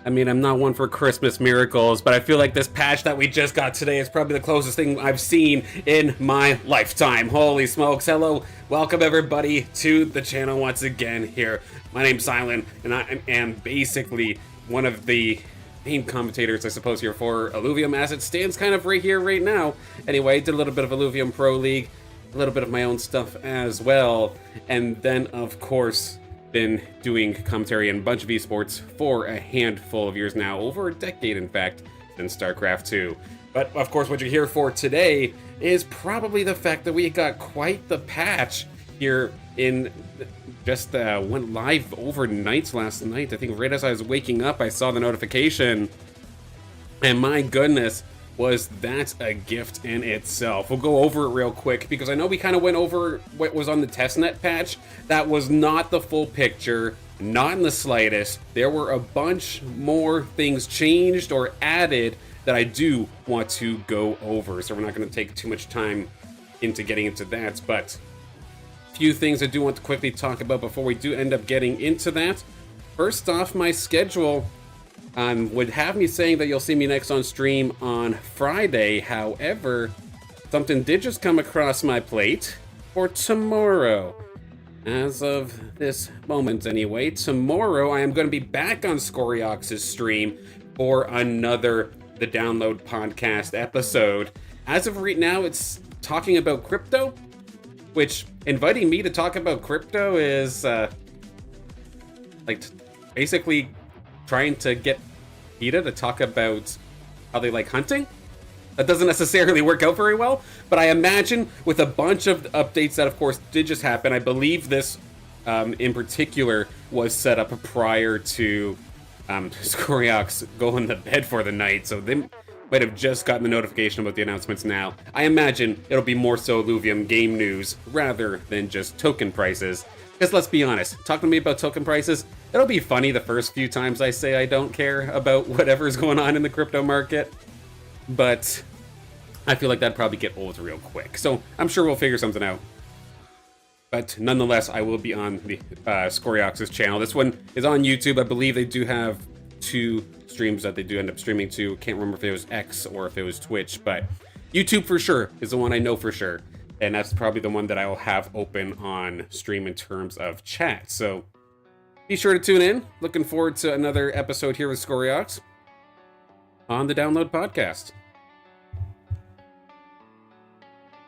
I mean, I'm not one for Christmas miracles, but I feel like this patch that we just got today is probably the closest thing I've seen in my lifetime. Holy smokes. Hello, welcome everybody to the channel once again here. My name's Silent, and I am basically one of the main commentators, I suppose, here for Illuvium, as it stands kind of right here, right now. Anyway, did a little bit of Illuvium Pro League, a little bit of my own stuff as well, and then, of course, been doing commentary in a bunch of esports for a handful of years now, over a decade in fact, since StarCraft 2. But of course what you're here for today is probably the fact that we got quite the patch here in just went live overnight last night. I think right as I was waking up I saw the notification, and my goodness, was that a gift in itself. We'll go over it real quick because I know we kind of went over what was on the testnet patch. That was not the full picture, not in the slightest. There were a bunch more things changed or added that I do want to go over, so we're not going to take too much time into getting into that, but a few things I do want to quickly talk about before we do end up getting into that. First off, my schedule would have me saying that you'll see me next on stream on Friday. However, something did just come across my plate for tomorrow. As of this moment anyway, tomorrow I am going to be back on Scoriox's stream for another The Download podcast episode. As of right now, it's talking about crypto, which inviting me to talk about crypto is basically trying to get PETA to talk about how they like hunting. That doesn't necessarily work out very well, but I imagine with a bunch of updates that of course did just happen, I believe this in particular was set up prior to Scoriox going to bed for the night, so they might have just gotten the notification about the announcements now. I imagine it'll be more so Illuvium game news rather than just token prices. Because let's be honest, talking to me about token prices, it'll be funny the first few times I say I don't care about whatever's going on in the crypto market, but I feel like that'd probably get old real quick. So I'm sure we'll figure something out. But nonetheless, I will be on the Scoriox's channel. This one is on YouTube. I believe they do have two streams that they do end up streaming to. Can't remember if it was X or if it was Twitch, but YouTube for sure is the one I know for sure. And that's probably the one that I will have open on stream in terms of chat. So be sure to tune in. Looking forward to another episode here with Scoriox on the Download Podcast.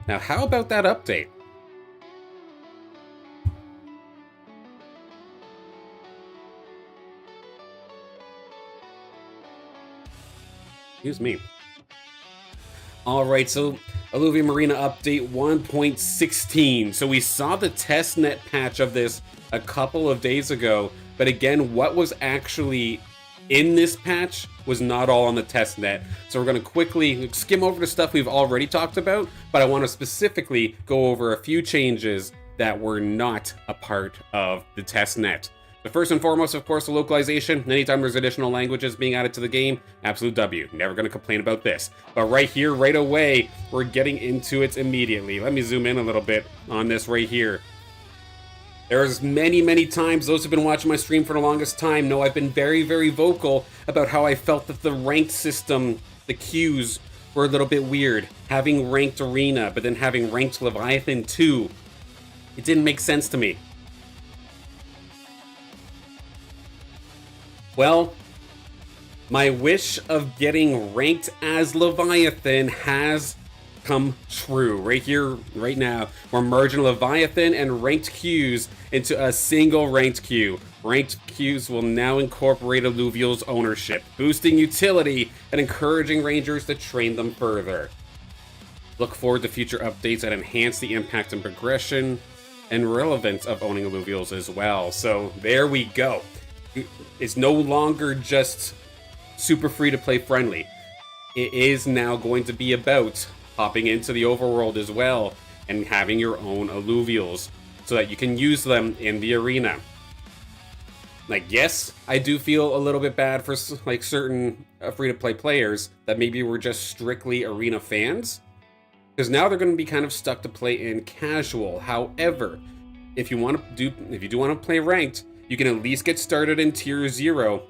Now, how about that update? Excuse me. Alright, so Illuvium Arena update 1.16. So we saw the testnet patch of this a couple of days ago, but again, what was actually in this patch was not all on the testnet. So we're going to quickly skim over the stuff we've already talked about, but I want to specifically go over a few changes that were not a part of the testnet. But first and foremost, of course, the localization. Anytime there's additional languages being added to the game, absolute W. Never going to complain about this. But right here, right away, we're getting into it immediately. Let me zoom in a little bit on this right here. There's many times, those who've been watching my stream for the longest time know I've been very vocal about how I felt that the ranked system, the queues, were a little bit weird. Having ranked Arena, but then having ranked Leviathan too. It didn't make sense to me. Well, my wish of getting ranked as Leviathan has come true. Right here, right now, we're merging Leviathan and ranked queues into a single ranked queue. Ranked queues will now incorporate Alluvial's ownership, boosting utility and encouraging Rangers to train them further. Look forward to future updates that enhance the impact and progression and relevance of owning Alluvials as well. So there we go. It's no longer just super free to play friendly. It is now going to be about hopping into the overworld as well and having your own Alluvials so that you can use them in the arena. Like, yes, I do feel a little bit bad for like certain free-to-play players that maybe were just strictly arena fans, because now they're going to be kind of stuck to play in casual. However, if you do want to play ranked, you can at least get started in tier 0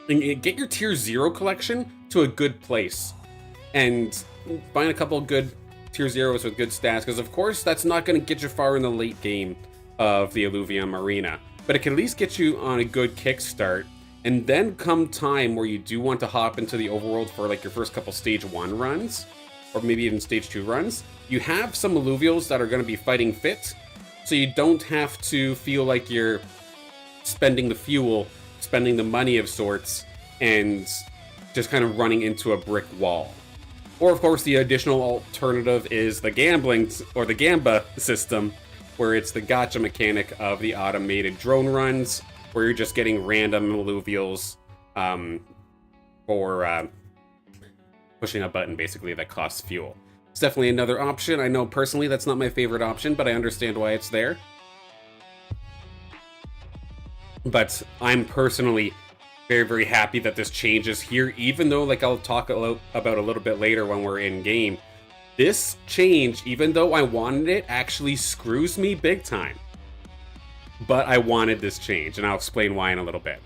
and get your tier 0 collection to a good place. And find a couple good tier 0s with good stats, because of course that's not going to get you far in the late game of the Illuvium Arena. But it can at least get you on a good kickstart. And then come time where you do want to hop into the overworld for like your first couple stage 1 runs, or maybe even stage 2 runs, you have some alluvials that are going to be fighting fit, so you don't have to feel like you're spending the fuel, spending the money of sorts, and just kind of running into a brick wall. Or of course the additional alternative is the gambling, or the Gamba system, where it's the gacha mechanic of the automated drone runs, where you're just getting random alluvials for pushing a button, basically, that costs fuel. It's definitely another option. I know personally that's not my favorite option, but I understand why it's there. But I'm personally very, very happy that this change is here, even though, like I'll talk about a little bit later when we're in game, this change, even though I wanted it, actually screws me big time. But I wanted this change, and I'll explain why in a little bit.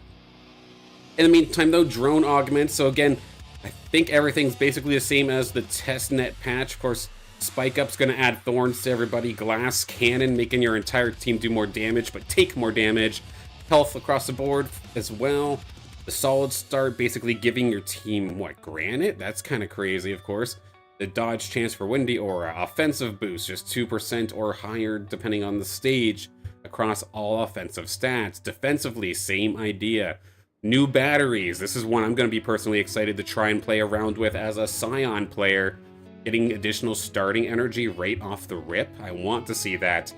In the meantime, though, drone augments. So again, I think everything's basically the same as the testnet patch. Of course, Spike Up's going to add thorns to everybody. Glass Cannon, making your entire team do more damage, but take more damage. Health across the board as well. The Solid Start, basically giving your team, what, granite? That's kind of crazy, of course. The dodge chance for Windy Aura. Offensive boost, just 2% or higher, depending on the stage, across all offensive stats. Defensively, same idea. New batteries. This is one I'm going to be personally excited to try and play around with as a Scion player. Getting additional starting energy right off the rip. I want to see that.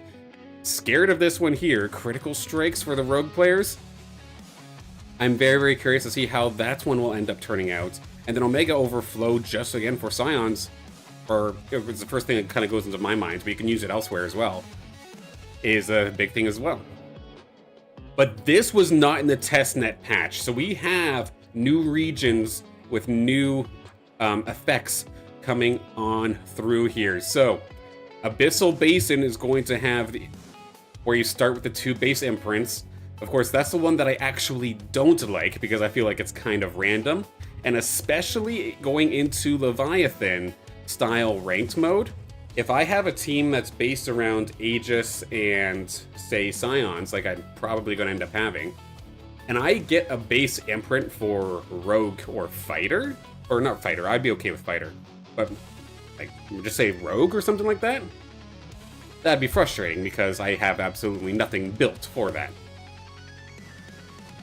Scared of this one here. Critical strikes for the rogue players. I'm very, very curious to see how that one will end up turning out. And then Omega Overflow, just again for Scions, or it's the first thing that kind of goes into my mind, but you can use it elsewhere as well, is a big thing as well. But this was not in the testnet patch, so we have new regions with new effects coming on through here. So Abyssal Basin is going to have where you start with the 2 base imprints. Of course, that's the one that I actually don't like, because I feel like it's kind of random, and especially going into Leviathan style ranked mode. If I have a team that's based around Aegis and, say, Scions, like I'm probably going to end up having, and I get a base imprint for Rogue or Fighter, or not Fighter, I'd be okay with Fighter, but like, just say Rogue or something like that, that'd be frustrating because I have absolutely nothing built for that.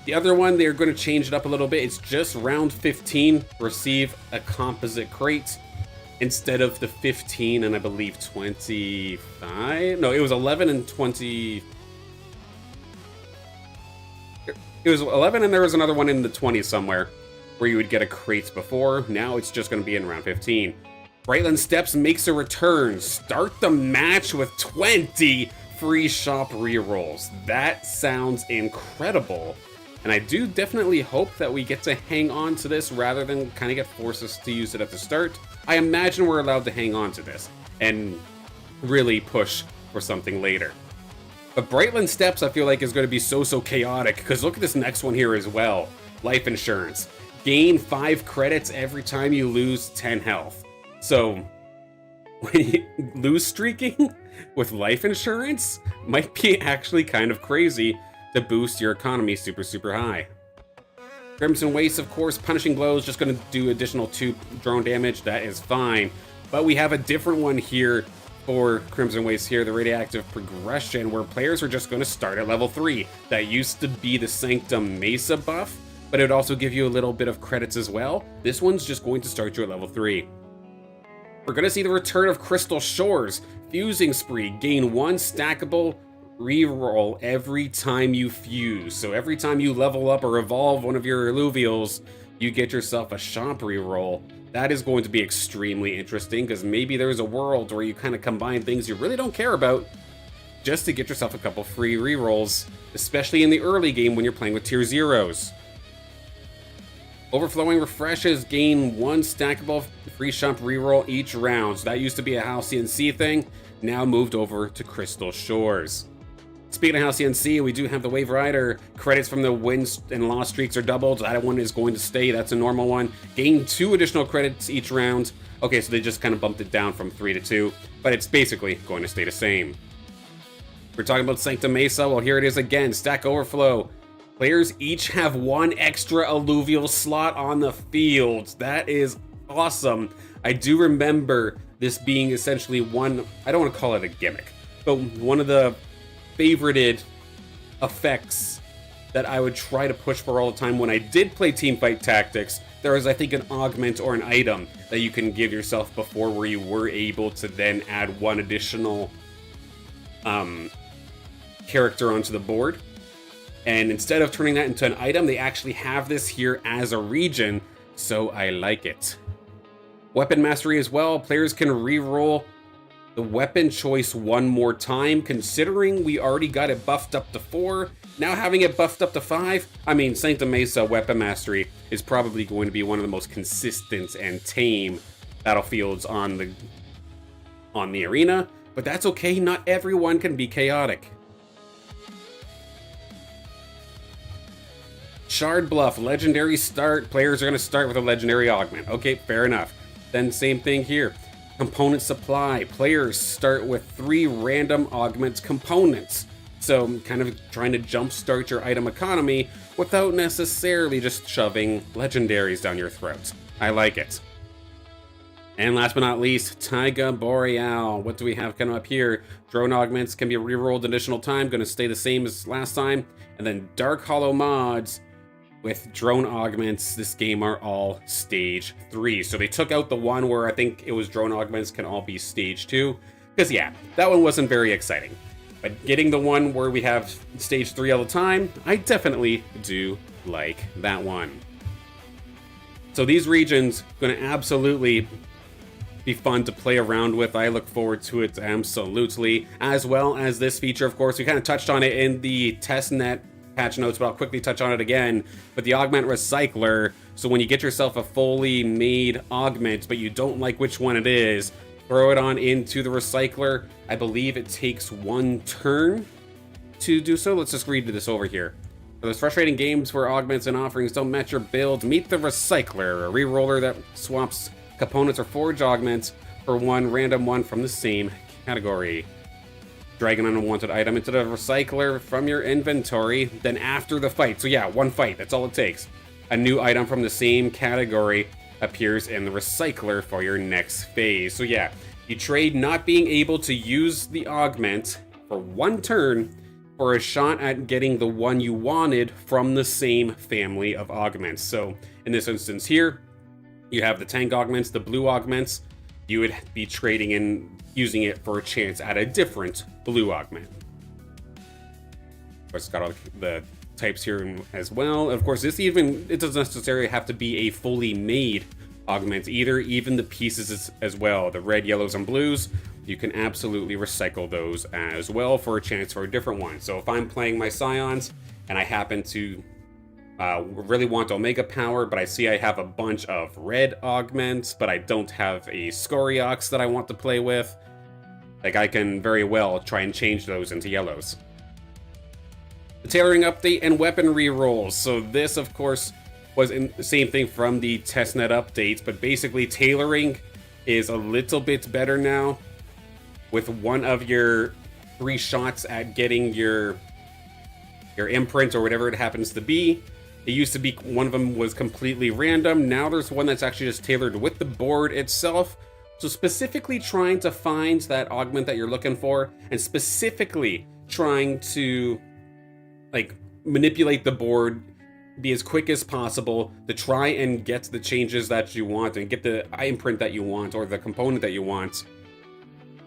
The other one, they're going to change it up a little bit. It's just round 15, receive a composite crate. Instead of the 15 and I believe 25. No, it was 11 and 20. It was 11 and there was another one in the 20s somewhere where you would get a crate before. Now it's just going to be in round 15. Brightland Steps makes a return. Start the match with 20 free shop rerolls. That sounds incredible. And I do definitely hope that we get to hang on to this rather than kind of get forced to use it at the start. I imagine we're allowed to hang on to this and really push for something later. But Brightland Steps, I feel like, is going to be so chaotic, because look at this next one here as well. Life Insurance. Gain 5 credits every time you lose 10 health. So, when you lose streaking with life insurance might be actually kind of crazy to boost your economy super high. Crimson Waste, of course, Punishing Blows, just going to do additional 2 drone damage. That is fine. But we have a different one here for Crimson Waste here, the Radioactive Progression, where players are just going to start at level 3. That used to be the Sanctum Mesa buff, but it would also give you a little bit of credits as well. This one's just going to start you at level 3. We're going to see the return of Crystal Shores. Fusing Spree, gain 1 stackable reroll every time you fuse. So every time you level up or evolve one of your alluvials, you get yourself a shop reroll. That is going to be extremely interesting, because maybe there's a world where you kind of combine things you really don't care about just to get yourself a couple free rerolls, especially in the early game when you're playing with tier 0s. Overflowing Refreshes, gain 1 stackable free shop reroll each round. So that used to be a Halcyon Sea thing, now moved over to Crystal Shores. Speaking of House CNC, we do have the Wave Rider. Credits from the wins and loss streaks are doubled. That one is going to stay. That's a normal one. Gain 2 additional credits each round. Okay, so they just kind of bumped it down from 3 to 2, but it's basically going to stay the same. We're talking about Sanctum Mesa. Well, here it is again. Stack Overflow. Players each have 1 extra alluvial slot on the field. That is awesome. I do remember this being essentially one, I don't want to call it a gimmick, but one of the favorited effects that I would try to push for all the time when I did play Teamfight Tactics. There was, I think, an augment or an item that you can give yourself before where you were able to then add 1 additional character onto the board. And instead of turning that into an item, they actually have this here as a region, so I like it. Weapon mastery as well. Players can re-roll the weapon choice 1 more time, considering we already got it buffed up to 4. Now having it buffed up to 5, I mean, Sanctum Mesa weapon mastery is probably going to be one of the most consistent and tame battlefields on the arena, but that's okay. Not everyone can be chaotic. Shard Bluff, legendary start. Players are going to start with a legendary augment. Okay, fair enough. Then same thing here. Component supply. Players start with 3 random augment components. So kind of trying to jumpstart your item economy without necessarily just shoving legendaries down your throat. I like it. And last but not least, Taiga Boreal. What do we have coming up here? Drone augments can be rerolled additional time. Going to stay the same as last time. And then Dark Hollow mods with drone augments this game are all stage 3. So they took out the one where I think it was drone augments can all be stage 2. Because yeah, that one wasn't very exciting. But getting the one where we have stage 3 all the time, I definitely do like that one. So these regions going to absolutely be fun to play around with. I look forward to it absolutely. As well as this feature, of course, we kind of touched on it in the testnet patch notes, but I'll quickly touch on it again. But the Augment Recycler, so when you get yourself a fully made augment, but you don't like which one it is, throw it on into the recycler. I believe it takes 1 turn to do so. Let's just read this over here. For those frustrating games where augments and offerings don't match your build, meet the Recycler, a reroller that swaps components or forge augments for 1 random one from the same category. Drag an unwanted item into the recycler from your inventory, then after the fight, so yeah, 1 fight, that's all it takes, a new item from the same category appears in the recycler for your next phase. So yeah, you trade not being able to use the augment for 1 turn for a shot at getting the one you wanted from the same family of augments. So in this instance here, you have the tank augments, the blue augments. You would be trading in using it for a chance at a different blue augment. Of course, it's got all the types here as well. Of course, it doesn't necessarily have to be a fully made augment either. Even the pieces as well, the red, yellows, and blues, you can absolutely recycle those as well for a chance for a different one. So if I'm playing my Scions and I happen to really want Omega power, but I see I have a bunch of red augments, but I don't have a Scoriox that I want to play with, like I can very well try and change those into yellows. The tailoring update and weapon rerolls. So this, of course, was the same thing from the testnet updates, but basically tailoring is a little bit better now with one of your 3 shots at getting your imprint or whatever it happens to be. It used to be one of them was completely random. Now there's one that's actually just tailored with the board itself. So specifically trying to find that augment that you're looking for, and specifically trying to like manipulate the board, be as quick as possible to try and get the changes that you want and get the imprint that you want or the component that you want,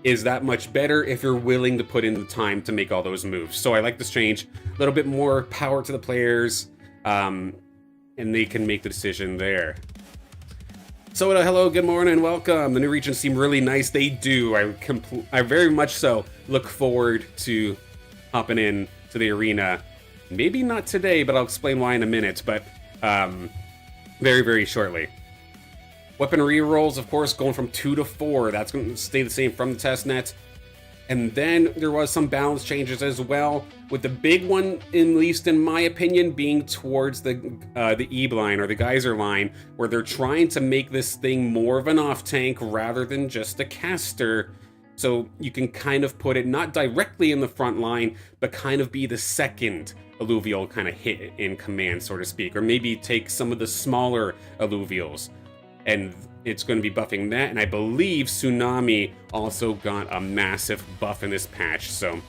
is that much better if you're willing to put in the time to make all those moves. So I like this change. A little bit more power to the players. And they can make the decision there. So hello, good morning, welcome. The new regions seem really nice. They do. I very much so look forward to hopping in to the arena. Maybe not today, but I'll explain why in a minute. But very, very shortly. Weapon rerolls, of course, going from 2 to 4. That's going to stay the same from the testnet. And then there was some balance changes as well, with the big one, at least in my opinion, being towards the Eve line or the geyser line, where they're trying to make this thing more of an off tank rather than just a caster. So you can kind of put it not directly in the front line, but kind of be the second alluvial kind of hit in command, so to speak, or maybe take some of the smaller alluvials, and it's going to be buffing that. And I believe Tsunami also got a massive buff in this patch, so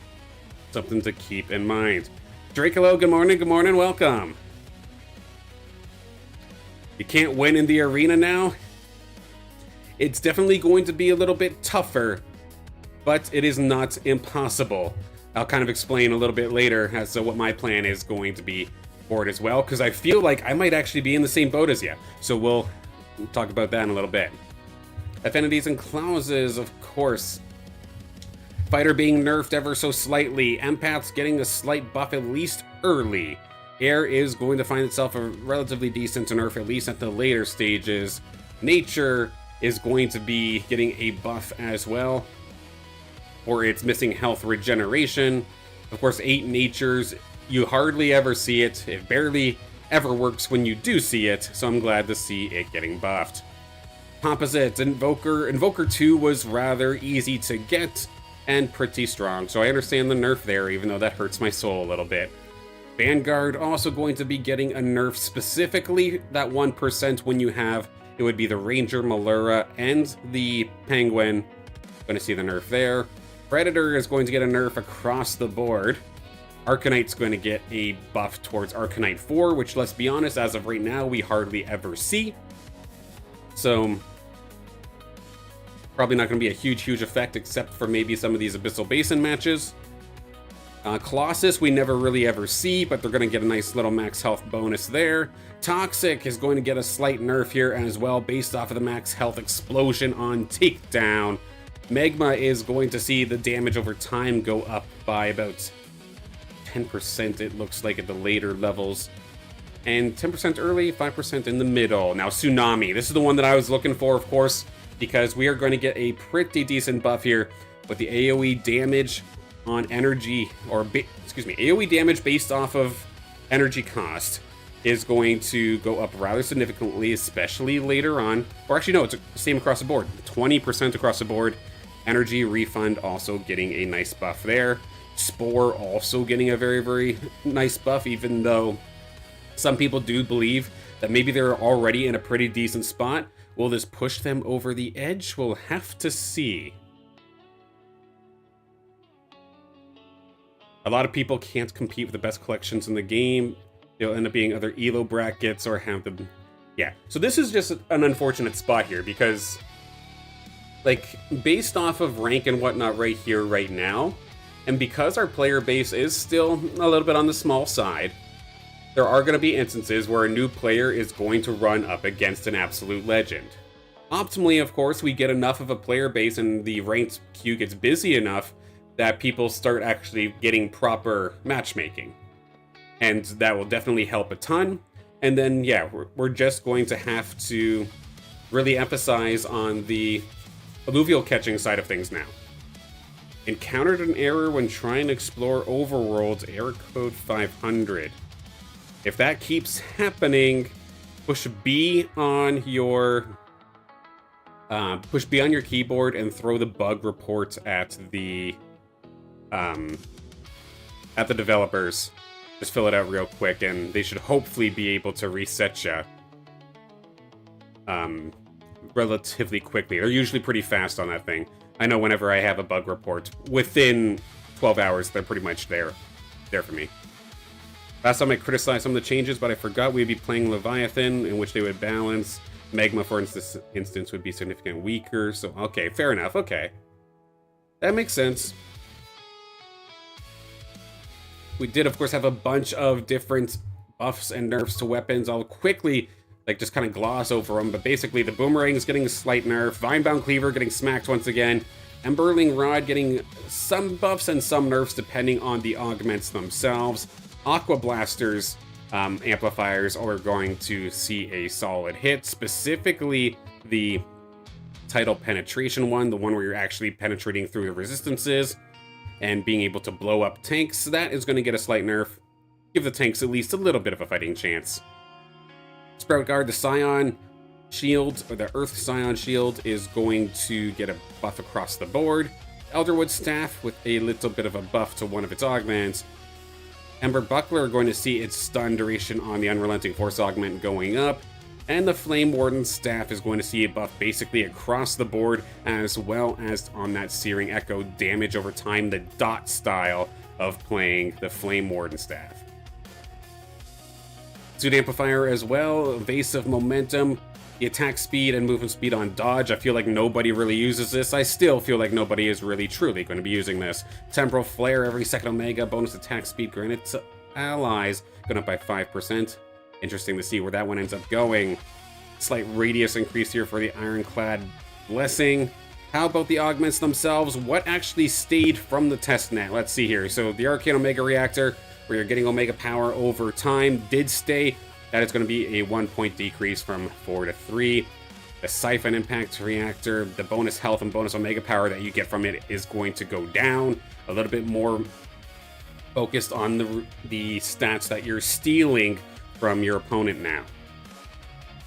something to keep in mind. Drake, hello, good morning, welcome. You can't win in the arena now? It's definitely going to be a little bit tougher, but it is not impossible. I'll kind of explain a little bit later as to what my plan is going to be for it as well, because I feel like I might actually be in the same boat as you. So we'll talk about that in a little bit. Affinities and clauses, of course. Fighter being nerfed ever so slightly. Empaths getting a slight buff at least early. Air is going to find itself a relatively decent nerf, at least at the later stages. Nature is going to be getting a buff as well, or its missing health regeneration. Of course, 8 natures, you hardly ever see it. It barely ever works when you do see it, so I'm glad to see it getting buffed. Composites, Invoker 2 was rather easy to get and pretty strong, so I understand the nerf there, even though that hurts my soul a little bit. Vanguard also going to be getting a nerf, specifically that 1% when you have, it would be the Ranger, Malura, and the Penguin. Going to see the nerf there. Predator is going to get a nerf across the board. Arcanite's going to get a buff towards Arcanite 4, which, let's be honest, as of right now, we hardly ever see. So, probably not going to be a huge effect, except for maybe some of these Abyssal Basin matches. Colossus, we never really ever see, but they're going to get a nice little max health bonus there. Toxic is going to get a slight nerf here as well, based off of the max health explosion on Takedown. Magma is going to see the damage over time go up by about 10%, it looks like, at the later levels. And 10% early, 5% in the middle. Now, Tsunami. This is the one that I was looking for, of course, because we are going to get a pretty decent buff here with the AoE damage on energy, or AoE damage based off of energy cost is going to go up rather significantly, especially later on. Or actually, no, it's the same across the board. 20% across the board. Energy refund also getting a nice buff there. Spore also getting a very nice buff, even though some people do believe that maybe they're already in a pretty decent spot. Will this push them over the edge? We'll have to see. A lot of people can't compete with the best collections in the game. They'll end up being other ELO brackets or have them. Yeah, so this is just an unfortunate spot here because, like, based off of rank and whatnot right here, right now, and because our player base is still a little bit on the small side, there are going to be instances where a new player is going to run up against an absolute legend. Optimally, of course, we get enough of a player base and the ranked queue gets busy enough that people start actually getting proper matchmaking. And that will definitely help a ton. And then, yeah, we're just going to have to really emphasize on the alluvial catching side of things now. Encountered an error when trying to explore Overworld, error code 500. If that keeps happening, push B on your keyboard and throw the bug report at the developers. Just fill it out real quick, and they should hopefully be able to reset you relatively quickly. They're usually pretty fast on that thing. I know whenever I have a bug report, within 12 hours, they're pretty much there for me. Last time I criticized some of the changes, but I forgot we'd be playing Leviathan, in which they would balance. Magma, for instance, would be significantly weaker. So, okay, fair enough. Okay. That makes sense. We did, of course, have a bunch of different buffs and nerfs to weapons. I'll quickly, just kind of gloss over them. But basically, the Boomerang is getting a slight nerf. Vinebound Cleaver getting smacked once again. Emberling Rod getting some buffs and some nerfs depending on the augments themselves. Aqua Blasters amplifiers are going to see a solid hit. Specifically, the Tidal Penetration one, the one where you're actually penetrating through the resistances. and being able to blow up tanks, that is going to get a slight nerf. Give the tanks at least a little bit of a fighting chance. Sprout Guard, the Scion Shield, or the Earth Scion Shield, is going to get a buff across the board. Elderwood Staff with a little bit of a buff to one of its augments. Ember Buckler are going to see its stun duration on the Unrelenting Force augment going up. And the Flame Warden Staff is going to see a buff basically across the board, as well as on that Searing Echo damage over time, the dot style of playing the Flame Warden Staff. Suit Amplifier as well, Evasive Momentum, the attack speed and movement speed on dodge. I feel like nobody really uses this. I still feel like nobody is really truly going to be using this. Temporal Flare, every second Omega, bonus attack speed granted to allies, going up by 5%. Interesting to see where that one ends up going. Slight radius increase here for the Ironclad Blessing. How about the augments themselves? What actually stayed from the test net? Let's see here. So the Arcane Omega Reactor, where you're getting Omega power over time, did stay. That is going to be a 1-point decrease from 4 to 3. The Siphon Impact Reactor, the bonus health and bonus Omega power that you get from it is going to go down. A little bit more focused on the stats that you're stealing from your opponent now.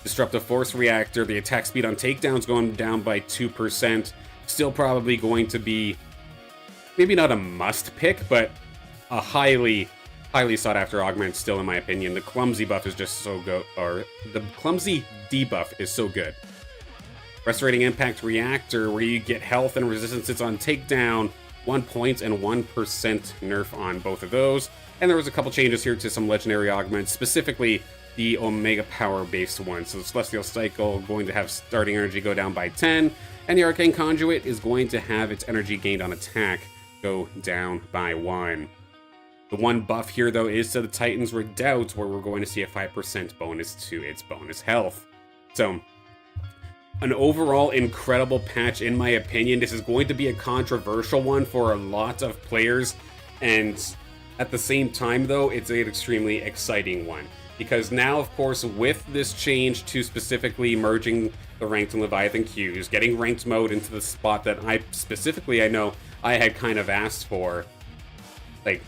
Disruptive Force Reactor, the attack speed on takedowns going down by 2%. Still probably going to be, maybe not a must pick, but a highly sought after augment still, in my opinion. The Clumsy buff is just so good, or the Clumsy debuff is so good. Restorating Impact Reactor, where you get health and resistances on takedown, 1 point and 1% nerf on both of those. And there was a couple changes here to some legendary augments, specifically the Omega power based one. So the Celestial Cycle going to have starting energy go down by 10, and the Arcane Conduit is going to have its energy gained on attack go down by 1. The one buff here, though, is to the Titan's Redoubt, where we're going to see a 5% bonus to its bonus health. So, an overall incredible patch, in my opinion. This is going to be a controversial one for a lot of players, and at the same time, though, it's an extremely exciting one. Because now, of course, with this change to specifically merging the Ranked and Leviathan queues, getting Ranked mode into the spot that I know I had kind of asked for, like,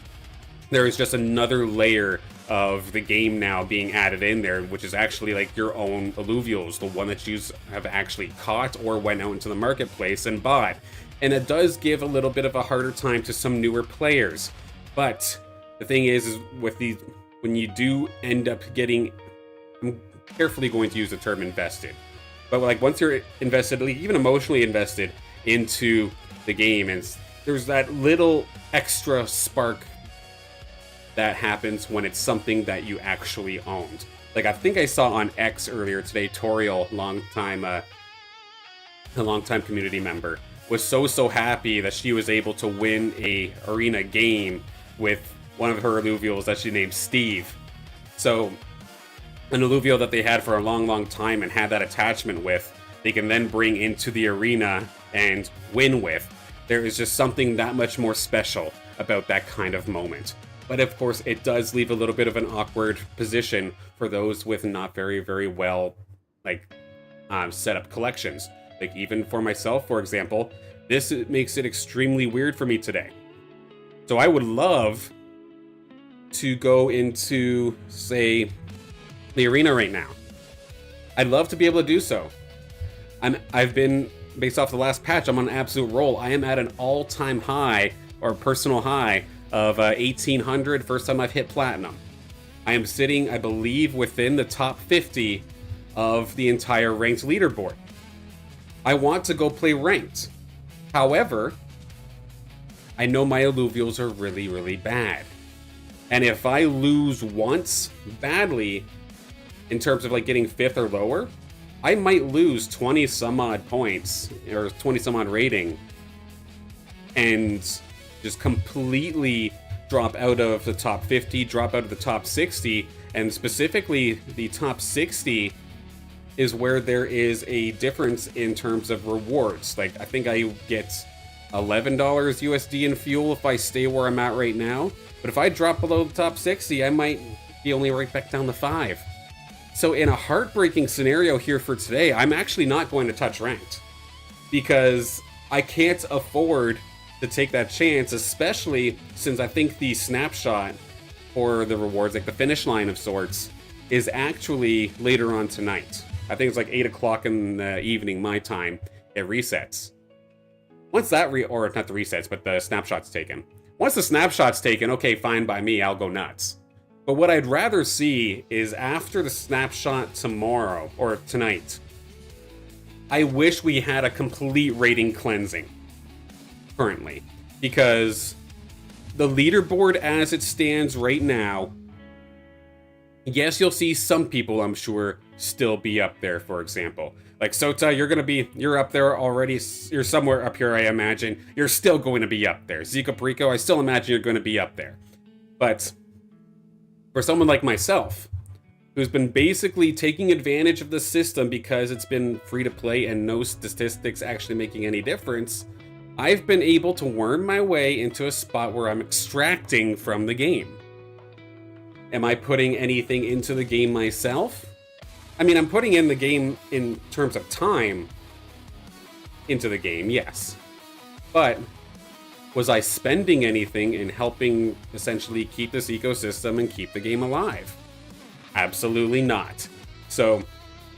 there is just another layer of the game now being added in there, which is actually like your own alluvials, the one that you have actually caught or went out into the marketplace and bought. And it does give a little bit of a harder time to some newer players. But the thing is with these, when you do end up getting, I'm carefully going to use the term invested, but like once you're invested, like even emotionally invested into the game, and there's that little extra spark that happens when it's something that you actually owned. Like I think I saw on X earlier today, Toriel, a longtime community member, was so happy that she was able to win a arena game with one of her alluvials that she named Steve. So an alluvial that they had for a long time and had that attachment with, they can then bring into the arena and win with. There is just something that much more special about that kind of moment. But of course, it does leave a little bit of an awkward position for those with not very well, set up collections. Like even for myself, for example, this makes it extremely weird for me today. So I would love to go into, say, the arena right now. I'd love to be able to do so. I've been, based off the last patch, I'm on an absolute roll. I am at an all-time high, or personal high, of 1800, first time I've hit platinum. I am sitting, I believe, within the top 50 of the entire ranked leaderboard. I want to go play ranked. However, I know my alluvials are really bad. And if I lose once badly, in terms of like getting 5th or lower, I might lose 20 some odd points, or 20 some odd rating, and just completely drop out of the top 50, drop out of the top 60, and specifically the top 60 is where there is a difference in terms of rewards. Like, I think I get $11 USD in fuel if I stay where I'm at right now, but if I drop below the top 60, I might be only right back down to 5. So in a heartbreaking scenario here for today, I'm actually not going to touch ranked, because I can't afford to take that chance, especially since I think the snapshot for the rewards, like the finish line of sorts, is actually later on tonight. I think it's like 8 o'clock in the evening, my time. It resets. Once that or not the resets, but the snapshot's taken. Once the snapshot's taken, okay, fine by me, I'll go nuts. But what I'd rather see is after the snapshot tomorrow, or tonight, I wish we had a complete rating cleansing currently. Because the leaderboard as it stands right now, yes, you'll see some people, I'm sure, still be up there, for example. Like Sota, you're up there already. You're somewhere up here, I imagine. You're still going to be up there. Zico Perico, I still imagine you're going to be up there. But for someone like myself, who's been basically taking advantage of the system because it's been free to play and no statistics actually making any difference, I've been able to worm my way into a spot where I'm extracting from the game. Am I putting anything into the game myself? I mean, I'm putting in the game in terms of time into the game, yes. But was I spending anything in helping essentially keep this ecosystem and keep the game alive? Absolutely not. So,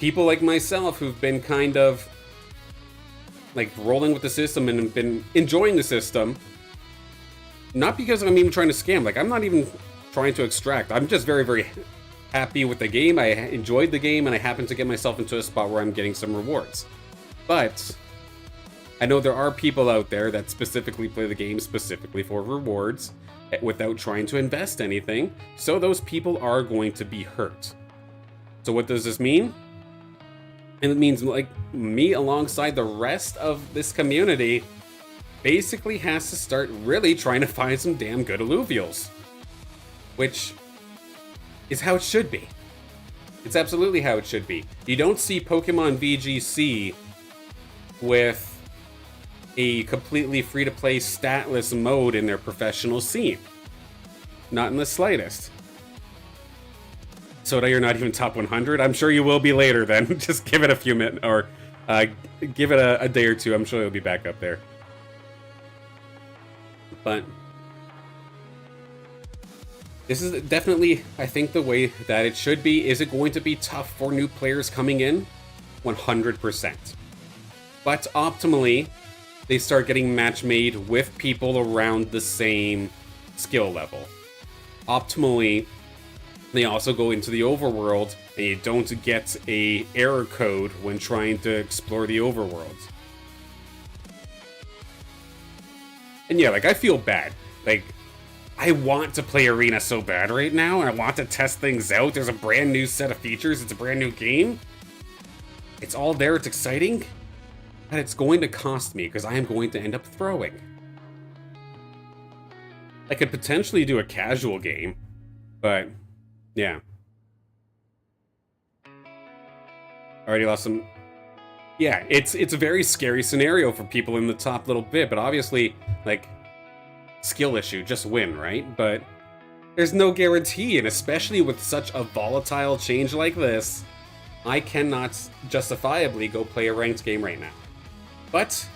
people like myself who've been kind of like rolling with the system and have been enjoying the system, not because I'm even trying to scam, like I'm not even trying to extract. I'm just very, very happy with the game. I enjoyed the game and I happened to get myself into a spot where I'm getting some rewards. But I know there are people out there that specifically play the game specifically for rewards without trying to invest anything. So those people are going to be hurt. So what does this mean? And it means like me alongside the rest of this community basically has to start really trying to find some damn good alluvials. Which is how it should be. It's absolutely how it should be. You don't see Pokemon VGC with a completely free-to-play statless mode in their professional scene. Not in the slightest. Soda, you're not even top 100? I'm sure you will be later then. Just give it a few minutes, or give it a day or two. I'm sure you'll be back up there. But this is definitely, I think, the way that it should be. Is it going to be tough for new players coming in? 100%. But optimally, they start getting match made with people around the same skill level. Optimally, they also go into the overworld, and you don't get a error code when trying to explore the overworld. And yeah, like, I feel bad. Like, I want to play Arena so bad right now, and I want to test things out. There's a brand new set of features. It's a brand new game. It's all there. It's exciting. But it's going to cost me, because I am going to end up throwing. I could potentially do a casual game, but yeah. Already lost some. Yeah, it's a very scary scenario for people in the top little bit, but obviously, like, skill issue, just win, right? But there's no guarantee, and especially with such a volatile change like this, I cannot justifiably go play a ranked game right now. But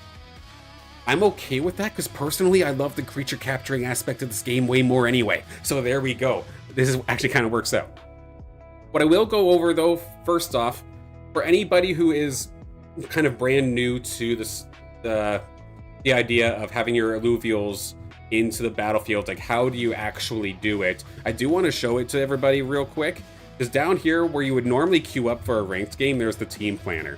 I'm okay with that, because personally, I love the creature capturing aspect of this game way more anyway. So there we go. This is actually kind of works out. What I will go over, though, first off, for anybody who is kind of brand new to this, the idea of having your alluvials into the battlefield, like how do you actually do it? I do want to show it to everybody real quick, because down here where you would normally queue up for a ranked game, there's the team planner.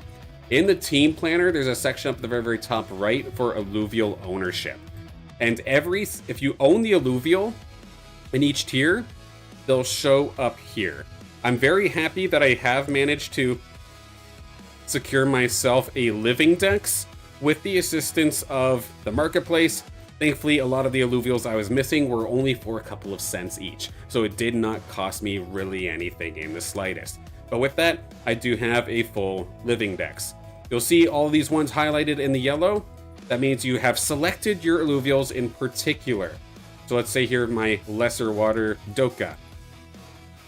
In the team planner, there's a section up at the very, very top right for alluvial ownership. And if you own the alluvial in each tier, they'll show up here. I'm very happy that I have managed to secure myself a living dex with the assistance of the marketplace. Thankfully, a lot of the alluvials I was missing were only for a couple of cents each, so it did not cost me really anything in the slightest. But with that, I do have a full living dex. You'll see all these ones highlighted in the yellow. That means you have selected your alluvials in particular. So let's say here my lesser water Doka.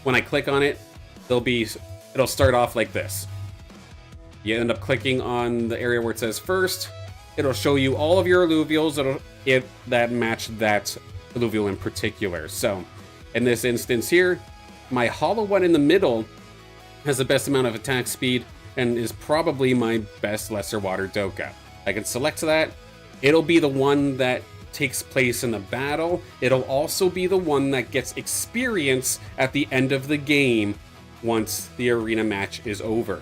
When I click on it, it'll start off like this. You end up clicking on the area where it says first, it'll show you all of your alluvials that match that alluvial in particular. So in this instance here, my hollow one in the middle has the best amount of attack speed and is probably my best lesser water Doka. I can select that. It'll be the one that takes place in the battle. It'll also be the one that gets experience at the end of the game once the arena match is over.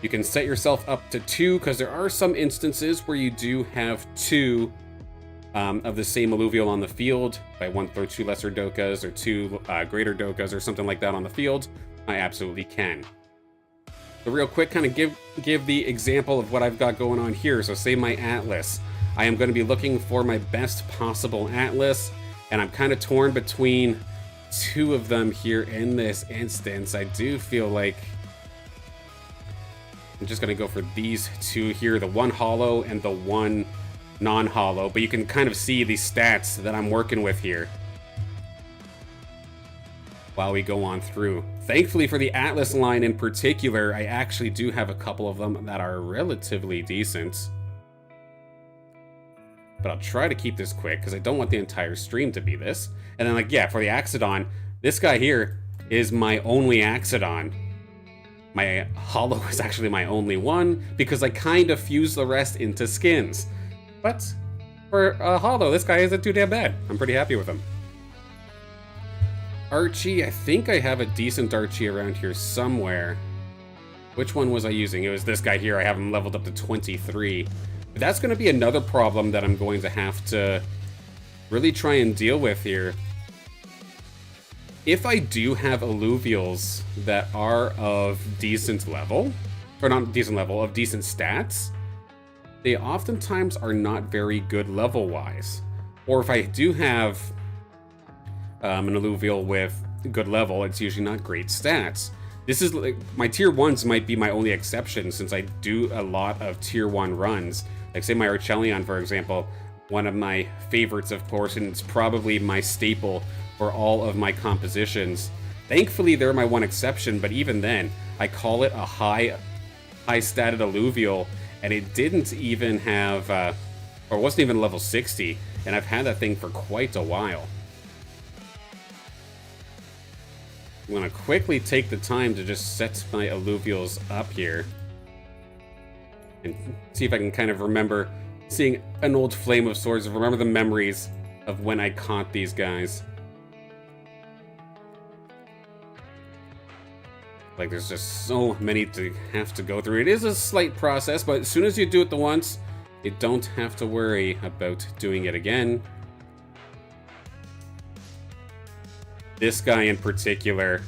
You can set yourself up to 2 because there are some instances where you do have 2 of the same alluvial on the field. If I want to throw 2 lesser Dokas or 2 greater Dokas or something like that on the field, I absolutely can. So real quick, kind of give the example of what I've got going on here. So say my Atlas. I am going to be looking for my best possible Atlas, and I'm kind of torn between 2 of them here in this instance. I do feel like I'm just going to go for these 2 here, the one hollow and the one non-hollow, but you can kind of see the stats that I'm working with here while we go on through. Thankfully for the Atlas line in particular, I actually do have a couple of them that are relatively decent. But I'll try to keep this quick because I don't want the entire stream to be this. And then, like, yeah, for the Axodon, this guy here is my only Axodon. My hollow is actually my only one because I kind of fuse the rest into skins. But for a hollow, this guy isn't too damn bad. I'm pretty happy with him. Archie, I think I have a decent Archie around here somewhere. Which one was I using? It was this guy here. I have him leveled up to 23. But that's going to be another problem that I'm going to have to really try and deal with here. If I do have alluvials that are of decent level, or not decent level, of decent stats, they oftentimes are not very good level-wise. Or if I do have an alluvial with good level, it's usually not great stats. This is like, my tier 1s might be my only exception since I do a lot of tier 1 runs. Like say my Archelion, for example, one of my favorites, of course, and it's probably my staple for all of my compositions. Thankfully, they're my one exception, but even then, I call it a high statted alluvial, and it didn't even have, or wasn't even level 60, and I've had that thing for quite a while. I'm gonna quickly take the time to just set my alluvials up here and see if I can kind of remember seeing an old Flame of Swords, remember the memories of when I caught these guys. Like, there's just so many to have to go through. It is a slight process, but as soon as you do it the once, you don't have to worry about doing it again. This guy in particular,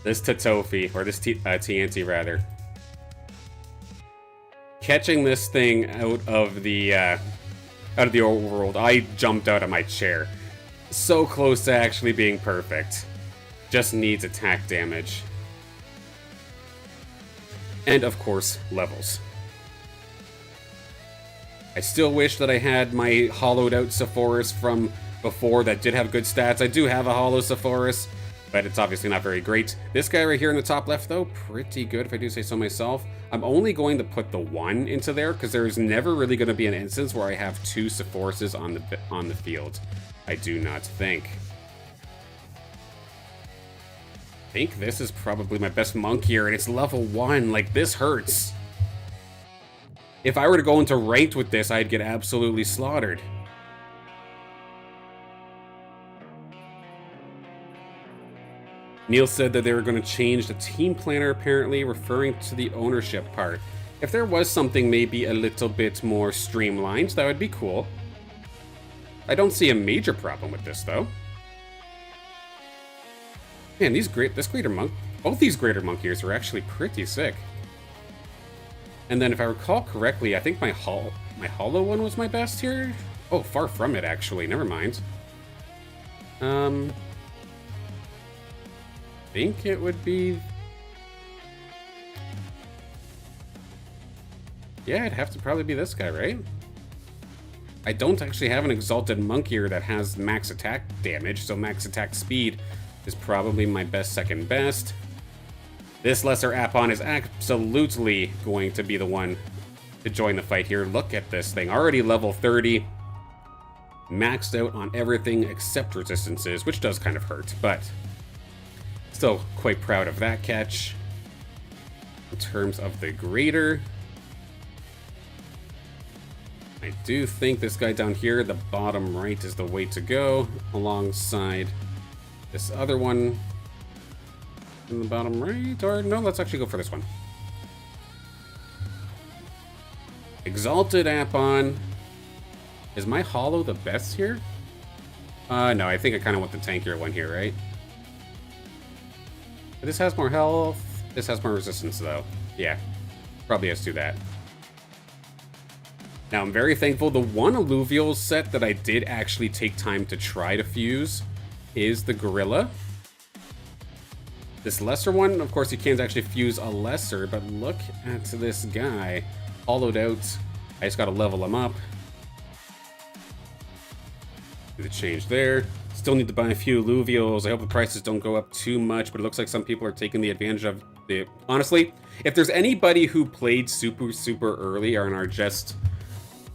this Tatofi, or this TNT rather, catching this thing out of the overworld, I jumped out of my chair. So close to actually being perfect. Just needs attack damage. And of course, levels. I still wish that I had my hollowed out Sephoris from before that did have good stats. I do have a hollow Sephoris, but it's obviously not very great. This guy right here in the top left, though, pretty good if I do say so myself. I'm only going to put the 1 into there because there's never really going to be an instance where I have 2 Sephorises on the field. I do not think. I think this is probably my best monk here, and it's level 1. Like, this hurts. If I were to go into ranked with this, I'd get absolutely slaughtered. Neil said that they were going to change the team planner, apparently, referring to the ownership part. If there was something maybe a little bit more streamlined, that would be cool. I don't see a major problem with this, though. Man, this greater monk, both these greater monk ears are actually pretty sick. And then if I recall correctly, I think my hollow one was my best here. Oh, far from it, actually. Never mind. I think it would be... Yeah, it'd have to probably be this guy, right? I don't actually have an Exalted Monk here that has max attack damage, so max attack speed is probably my second best. This Lesser Apon is absolutely going to be the one to join the fight here. Look at this thing. Already level 30. Maxed out on everything except resistances, which does kind of hurt, but still quite proud of that catch. In terms of the greater, I do think this guy down here, the bottom right, is the way to go, alongside this other one in the bottom right. Or no, let's actually go for this one. Exalted Apon. Is my hollow the best here? No, I think I kind of want the tankier one here, right? But this has more health. This has more resistance, though. Yeah, probably has to do that. Now, I'm very thankful. The one alluvial set that I did actually take time to try to fuse is the gorilla. This lesser one, of course, you can't actually fuse a lesser, but look at this guy. Hollowed out. I just got to level him up. Do the change there. Still need to buy a few alluvials. I hope the prices don't go up too much, but it looks like some people are taking the advantage of the... Honestly, if there's anybody who played super early and are just...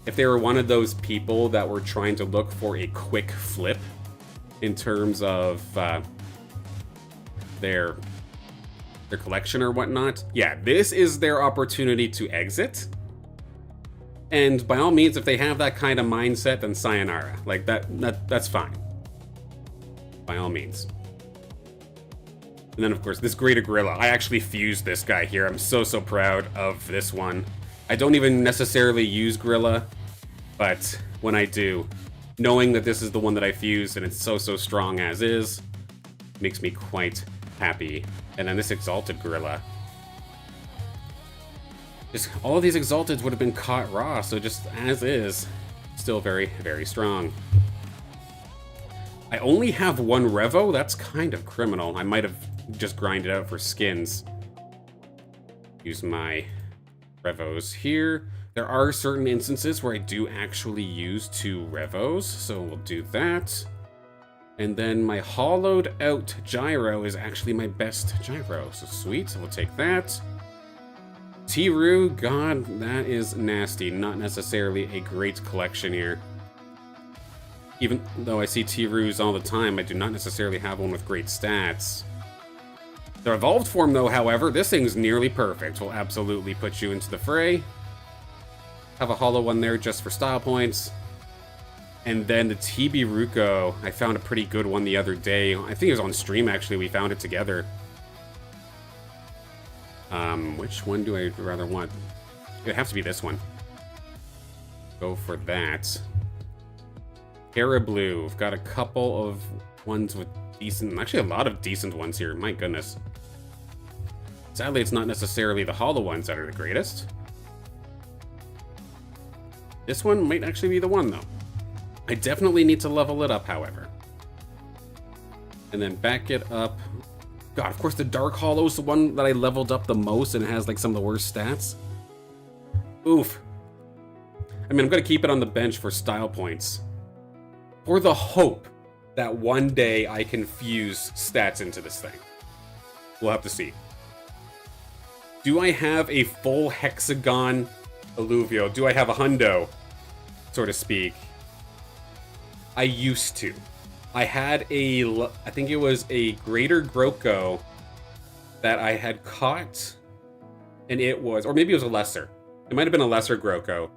If they were one of those people that were trying to look for a quick flip in terms of their collection or whatnot, yeah, this is their opportunity to exit. And by all means, if they have that kind of mindset, then sayonara. Like, that's fine. By all means. And then, of course, this greater gorilla. I actually fused this guy here. I'm so proud of this one. I don't even necessarily use gorilla, but when I do, knowing that this is the one that I fused and it's so strong as is, makes me quite happy. And then this exalted gorilla. Just all of these exalteds would have been caught raw, so just as is, still very strong. I only have one Revo. That's kind of criminal. I might have just grinded out for skins. Use my Revos here. There are certain instances where I do actually use 2 Revos, so we'll do that. And then my hollowed out gyro is actually my best gyro, so sweet, so we'll take that. T-Roo, god, that is nasty. Not necessarily a great collection here. Even though I see T-Roos all the time, I do not necessarily have one with great stats. The evolved form, though, however, this thing's nearly perfect. Will absolutely put you into the fray. Have a hollow one there just for style points. And then the TB Ruko, I found a pretty good one the other day. I think it was on stream, actually. We found it together. Which one do I rather want? It has to be this one. Go for that. Terra Blue. We've got a couple of ones with decent... Actually, a lot of decent ones here. My goodness. Sadly, it's not necessarily the hollow ones that are the greatest. This one might actually be the one, though. I definitely need to level it up, however. And then back it up... God, of course, the Dark Hollow's the one that I leveled up the most, and it has, like, some of the worst stats. Oof. I mean, I'm going to keep it on the bench for style points. For the hope that one day I can fuse stats into this thing. We'll have to see. Do I have a full hexagon alluvio? Do I have a hundo, so to speak? I used to. I had I think it was a greater Groko that I had caught, and it was, or maybe it was a lesser. It might have been a lesser Groko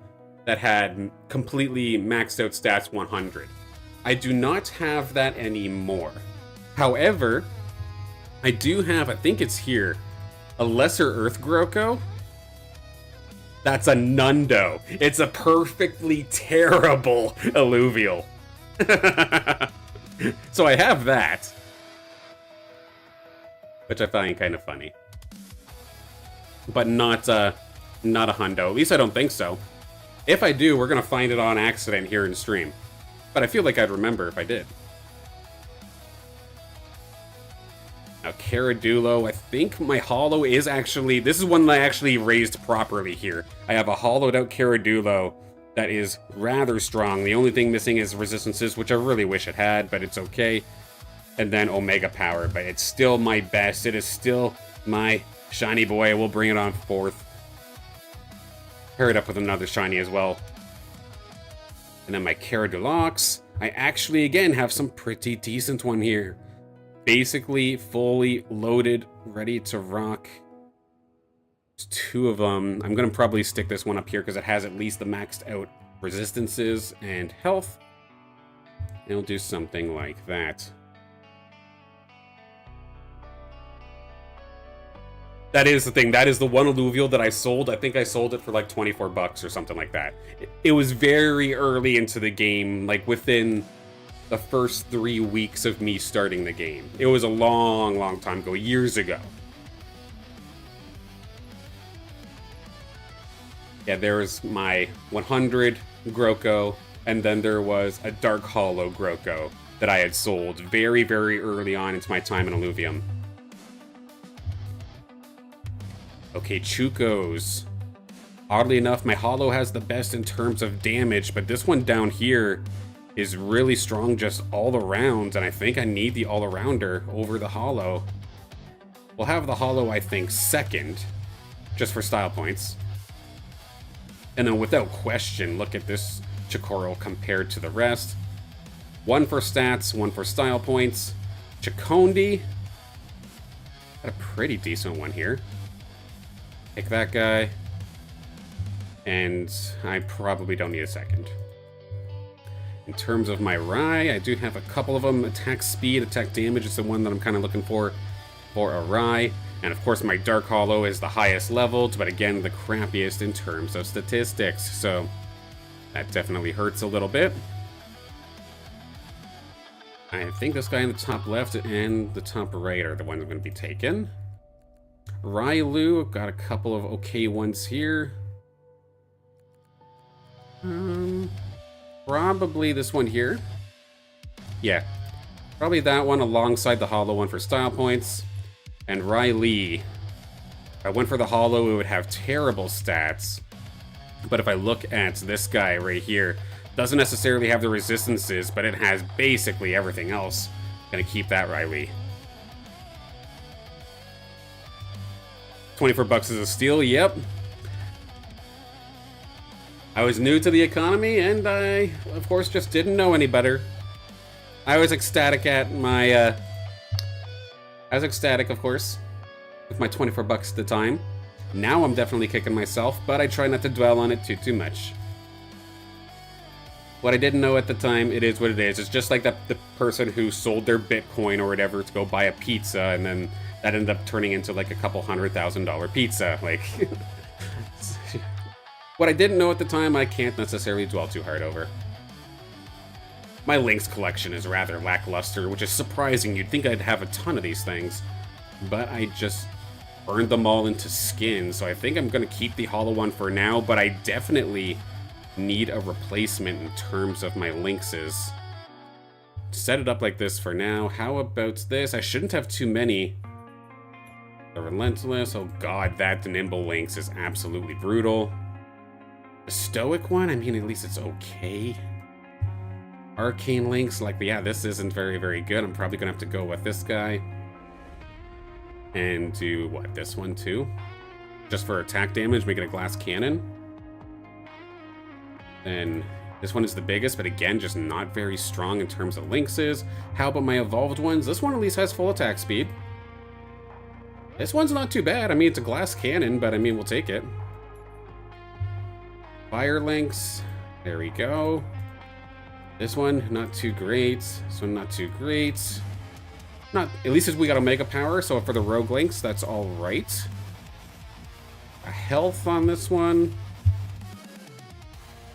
that had completely maxed out stats 100. I do not have that anymore. However, I do have, I think it's here, a lesser Earth Groko. That's a Nundo. It's a perfectly terrible alluvial. So I have that, which I find kind of funny, but not a hundo. At least I don't think so. If I do, we're gonna find it on accident here in stream, but I feel like I'd remember if I did. Now Caradulo, I think my hollow is actually, this is one that I actually raised properly here. I have a hollowed out Caradulo that is rather strong. The only thing missing is resistances, which I really wish it had, but it's okay. And then Omega Power, but it's still my best. It is still my shiny boy. I will bring it on 4th. Pair it up with another shiny as well. And then my Cara Deluxe. I actually, again, have some pretty decent one here. Basically, fully loaded, ready to rock. There's 2 of them. I'm going to probably stick this one up here because it has at least the maxed out resistances and health. It'll do something like that. That is the thing. That is the one alluvial that I sold. I think I sold it for like 24 bucks or something like that. It was very early into the game, like within the first 3 weeks of me starting the game. It was a long, long time ago, years ago. Yeah, there was my 100 Groko, and then there was a Dark Hollow Groko that I had sold very, very early on into my time in Alluvium. Okay, Chukos. Oddly enough, my Hollow has the best in terms of damage, but this one down here is really strong just all around, and I think I need the all-arounder over the Hollow. We'll have the Hollow, I think, second, just for style points. And then without question, look at this Chikoro compared to the rest. 1 for stats, 1 for style points. Chakondi. Got a pretty decent one here. Take that guy. And I probably don't need a second. In terms of my Rai, I do have a couple of them. Attack speed, attack damage is the one that I'm kind of looking for a Rai. And of course my Dark Hollow is the highest leveled, but again, the crappiest in terms of statistics. So that definitely hurts a little bit. I think this guy in the top left and the top right are the ones I'm going to be taken. Railu, got a couple of okay ones here. Probably this one here. Yeah, probably that one alongside the Hollow one for style points. And Riley. If I went for the Hollow, it would have terrible stats. But if I look at this guy right here, doesn't necessarily have the resistances, but it has basically everything else. Gonna keep that Riley. 24 bucks is a steal, yep. I was new to the economy, and I, of course, just didn't know any better. I was ecstatic at my, I was ecstatic, of course, with my 24 bucks at the time. Now I'm definitely kicking myself, but I try not to dwell on it too much. What I didn't know at the time, it is what it is. It's just like the person who sold their Bitcoin or whatever to go buy a pizza, and then that ended up turning into like a couple $100,000 pizza. Like, what I didn't know at the time, I can't necessarily dwell too hard over. My Lynx collection is rather lackluster, which is surprising. You'd think I'd have a ton of these things, but I just burned them all into skin, so I think I'm going to keep the Hollow one for now, but I definitely need a replacement in terms of my Lynxes. Set it up like this for now. How about this? I shouldn't have too many. The Relentless, oh god, that Nimble Lynx is absolutely brutal. The Stoic one, I mean, at least it's okay. Arcane Lynx, like, yeah, this isn't very, very good. I'm probably gonna have to go with this guy. And do, what, this one too? Just for attack damage, make it a glass cannon. Then this one is the biggest, but again, just not very strong in terms of Lynxes. How about my evolved ones? This one at least has full attack speed. This one's not too bad. I mean, it's a glass cannon, but I mean, we'll take it. Fire Lynx, there we go. This one, not too great. This one, not too great. Not, at least we got Omega Power, so for the Rogue Lynx, that's all right. A health on this one.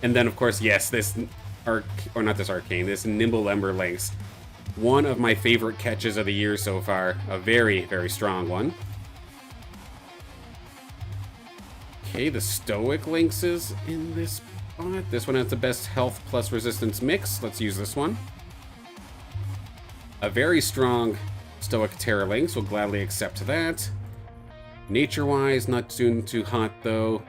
And then, of course, yes, this this Nimble Ember Lynx. One of my favorite catches of the year so far. A very, very strong one. Okay, the Stoic Lynxes in this spot. This one has the best health plus resistance mix. Let's use this one. A very strong Stoic Terra Lynx. We'll gladly accept that. Nature-wise, not too hot, though.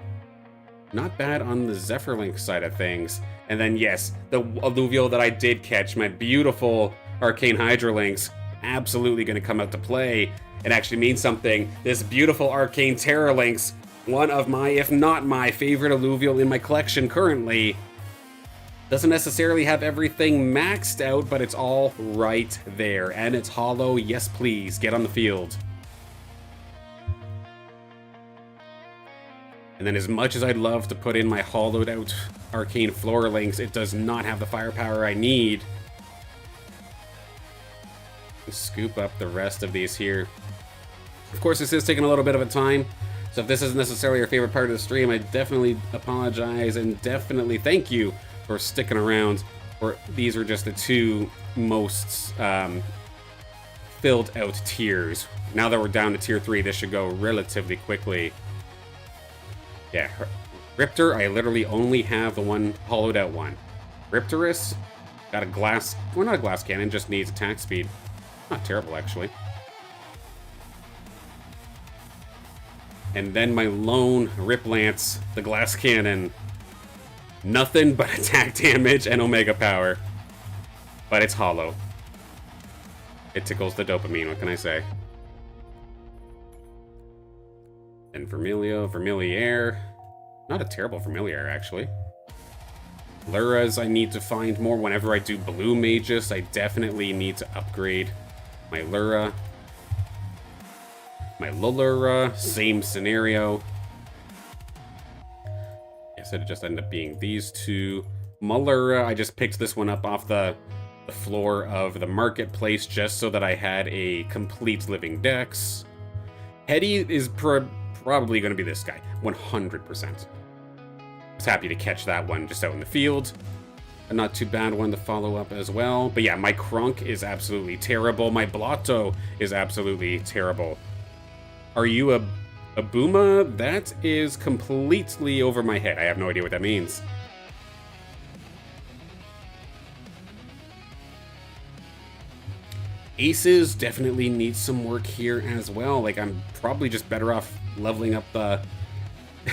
Not bad on the Zephyr Lynx side of things. And then, yes, the alluvial that I did catch, my beautiful Arcane Hydra Lynx, absolutely going to come out to play and actually mean something. This beautiful Arcane Terra Lynx one of my, if not my, favorite alluvial in my collection currently. Doesn't necessarily have everything maxed out, but it's all right there. And it's hollow. Yes, please. Get on the field. And then as much as I'd love to put in my hollowed out arcane floor links, it does not have the firepower I need. Scoop up the rest of these here. Of course, this is taking a little bit of a time. So if this isn't necessarily your favorite part of the stream, I definitely apologize and definitely thank you for sticking around. Or these are just the two most filled out tiers. Now that we're down to tier 3, this should go relatively quickly. Yeah, Riptor, I literally only have the one hollowed out one. Riptorus, got a glass, well, not a glass cannon, just needs attack speed. Not terrible, actually. And then my lone Rip Lance, the glass cannon. Nothing but attack damage and Omega power. But it's hollow. It tickles the dopamine, what can I say? And Vermiliaire. Not a terrible Vermiliaire, actually. Luras, I need to find more. Whenever I do Blue Magus, I definitely need to upgrade my Lura. My Lulura, same scenario. Yes, it just ended up being these two. Malura, I just picked this one up off the floor of the marketplace just so that I had a complete living dex. Hetty is probably going to be this guy, 100%. I was happy to catch that one just out in the field. A not too bad one to follow up as well. But yeah, my Krunk is absolutely terrible. My Blotto is absolutely terrible. Are you a Booma? That is completely over my head. I have no idea what that means. Aces definitely need some work here as well. Like, I'm probably just better off leveling up the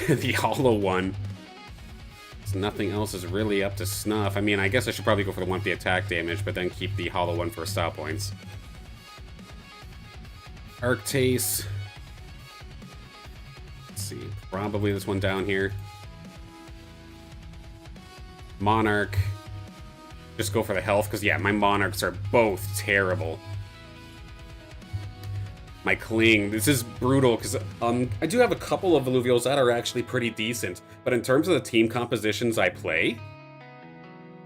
the hollow one. So nothing else is really up to snuff. I mean, I guess I should probably go for the one with the attack damage, but then keep the hollow one for style points. Arctase. See, probably this one down here. Monarch. Just go for the health, because yeah, my Monarchs are both terrible. My Kling, this is brutal, because I do have a couple of alluvials that are actually pretty decent, but in terms of the team compositions I play,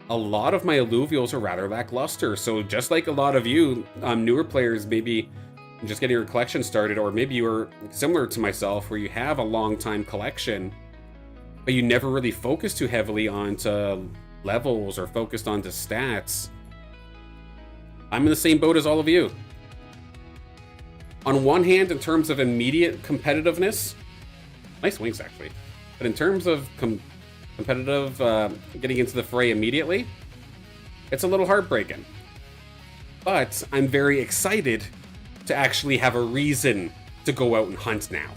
a lot of my alluvials are rather lackluster, so just like a lot of you, newer players, maybe just getting your collection started, or maybe you are similar to myself where you have a long time collection, but you never really focus too heavily onto levels or focused onto stats. I'm in the same boat as all of you. On one hand, in terms of immediate competitiveness, nice wings actually, but in terms of competitive, getting into the fray immediately, it's a little heartbreaking. But I'm very excited to actually have a reason to go out and hunt now.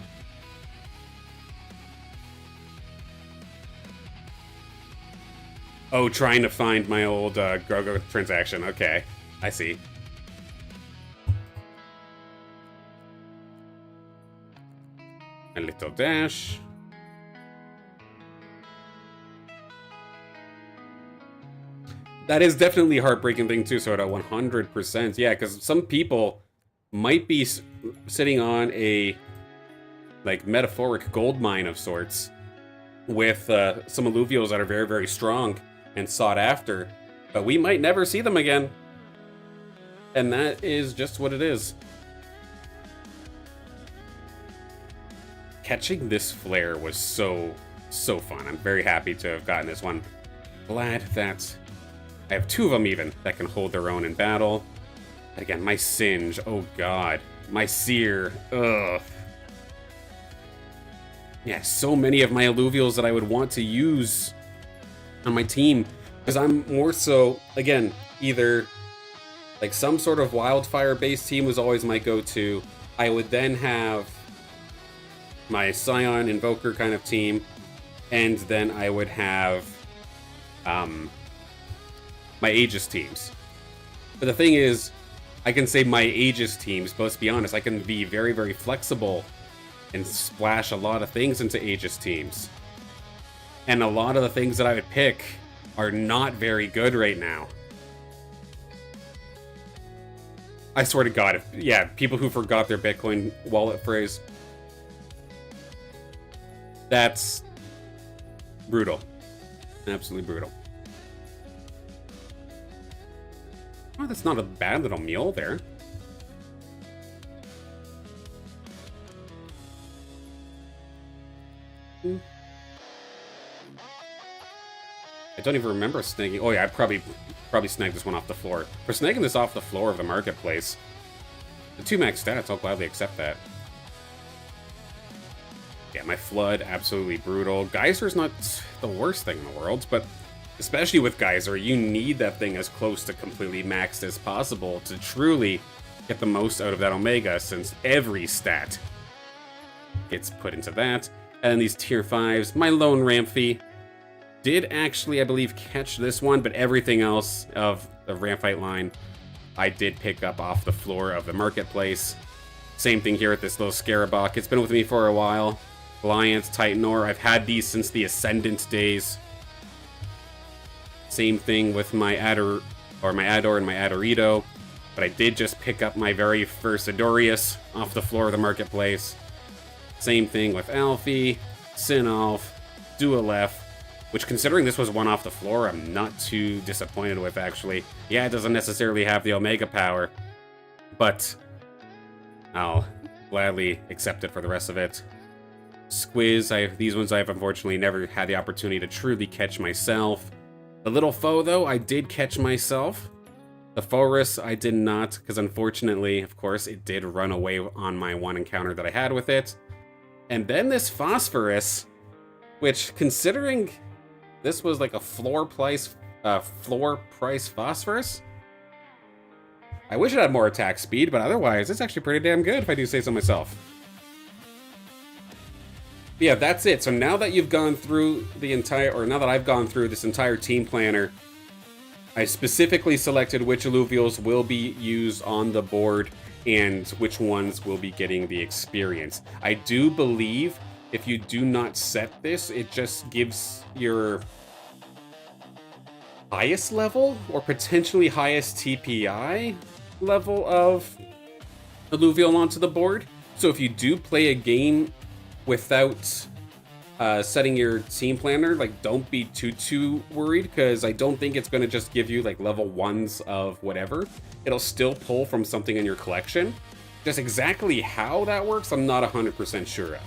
Oh, trying to find my old Grogo transaction. Okay, I see. A little dash. That is definitely a heartbreaking thing too, Soda, 100%. Yeah, because some people might be sitting on a, like, metaphoric gold mine of sorts with some alluvials that are very, very strong and sought after, but we might never see them again. And that is just what it is. Catching this flare was so fun. I'm very happy to have gotten this one. Glad that I have two of them even that can hold their own in battle. And again, my Singe, oh god. My Seer, ugh. Yeah, so many of my alluvials that I would want to use on my team, because I'm more so, again, either like some sort of wildfire-based team was always my go-to. I would then have my Scion Invoker kind of team, and then I would have my Aegis teams. But the thing is, I can say my Aegis teams, but let's be honest, I can be very, very flexible and splash a lot of things into Aegis teams. And a lot of the things that I would pick are not very good right now. I swear to God, yeah, people who forgot their Bitcoin wallet phrase. That's brutal. Absolutely brutal. Oh, that's not a bad little meal there. I don't even remember snagging. Oh yeah, I probably snagged this one off the floor. For snagging this off the floor of the marketplace, the 2 max stats, I'll gladly accept that. Yeah, my flood, absolutely brutal. Geyser's not the worst thing in the world, but especially with Geyser, you need that thing as close to completely maxed as possible to truly get the most out of that Omega, since every stat gets put into that. And then these tier 5s, my lone Ramphie did actually, I believe, catch this one, but everything else of the Ramphite line I did pick up off the floor of the marketplace. Same thing here with this little Scarabok. It's been with me for a while. Alliance, Titanor, I've had these since the Ascendant days. Same thing with my Ador and my Adorito, but I did just pick up my very first Adorius off the floor of the marketplace. Same thing with Alfie, Sinalf, Dualef, which, considering this was one off the floor, I'm not too disappointed with, actually. Yeah, it doesn't necessarily have the Omega power, but I'll gladly accept it for the rest of it. Squiz, these ones I've unfortunately never had the opportunity to truly catch myself. The little foe, though, I did catch myself. The Forest, I did not, because unfortunately, of course, it did run away on my one encounter that I had with it. And then this Phosphorus, which, considering this was like a floor price Phosphorus, I wish it had more attack speed, but otherwise, it's actually pretty damn good, if I do say so myself. But yeah, that's it. So now that you've gone through the entire, or now that I've gone through this entire team planner, I specifically selected which alluvials will be used on the board and which ones will be getting the experience. I do believe if you do not set this, it just gives your highest level or potentially highest TPI level of alluvial onto the board. So if you do play a game without setting your team planner, like, don't be too worried, because I don't think it's going to just give you like level 1s of whatever. It'll still pull from something in your collection. Just exactly how that works, I'm not 100% sure of.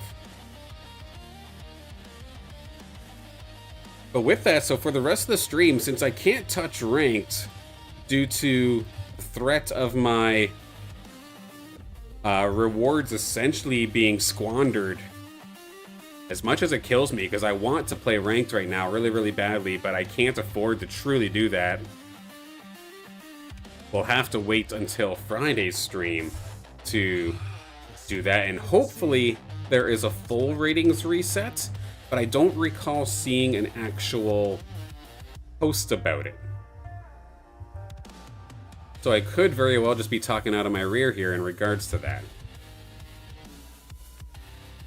But with that, so for the rest of the stream, since I can't touch ranked due to the threat of my rewards essentially being squandered, as much as it kills me, because I want to play ranked right now really, really badly, but I can't afford to truly do that. We'll have to wait until Friday's stream to do that, and hopefully there is a full ratings reset, but I don't recall seeing an actual post about it. So I could very well just be talking out of my rear here in regards to that.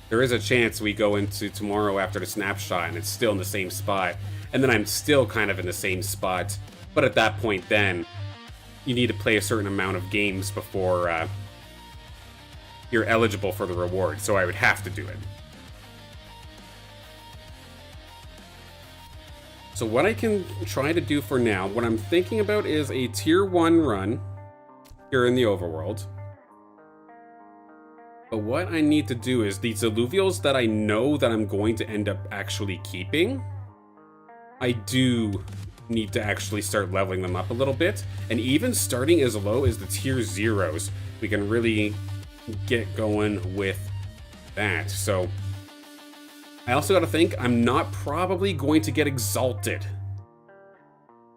There is a chance we go into tomorrow after the snapshot and it's still in the same spot, and then I'm still kind of in the same spot, but at that point then, you need to play a certain amount of games before you're eligible for the reward, so I would have to do it. So what I can try to do for now, what I'm thinking about is a tier 1 run here in the Overworld. But what I need to do is these alluvials that I know that I'm going to end up actually keeping, I do need to actually start leveling them up a little bit. And even starting as low as the tier 0s, we can really get going with that. So I also got to think I'm not probably going to get exalted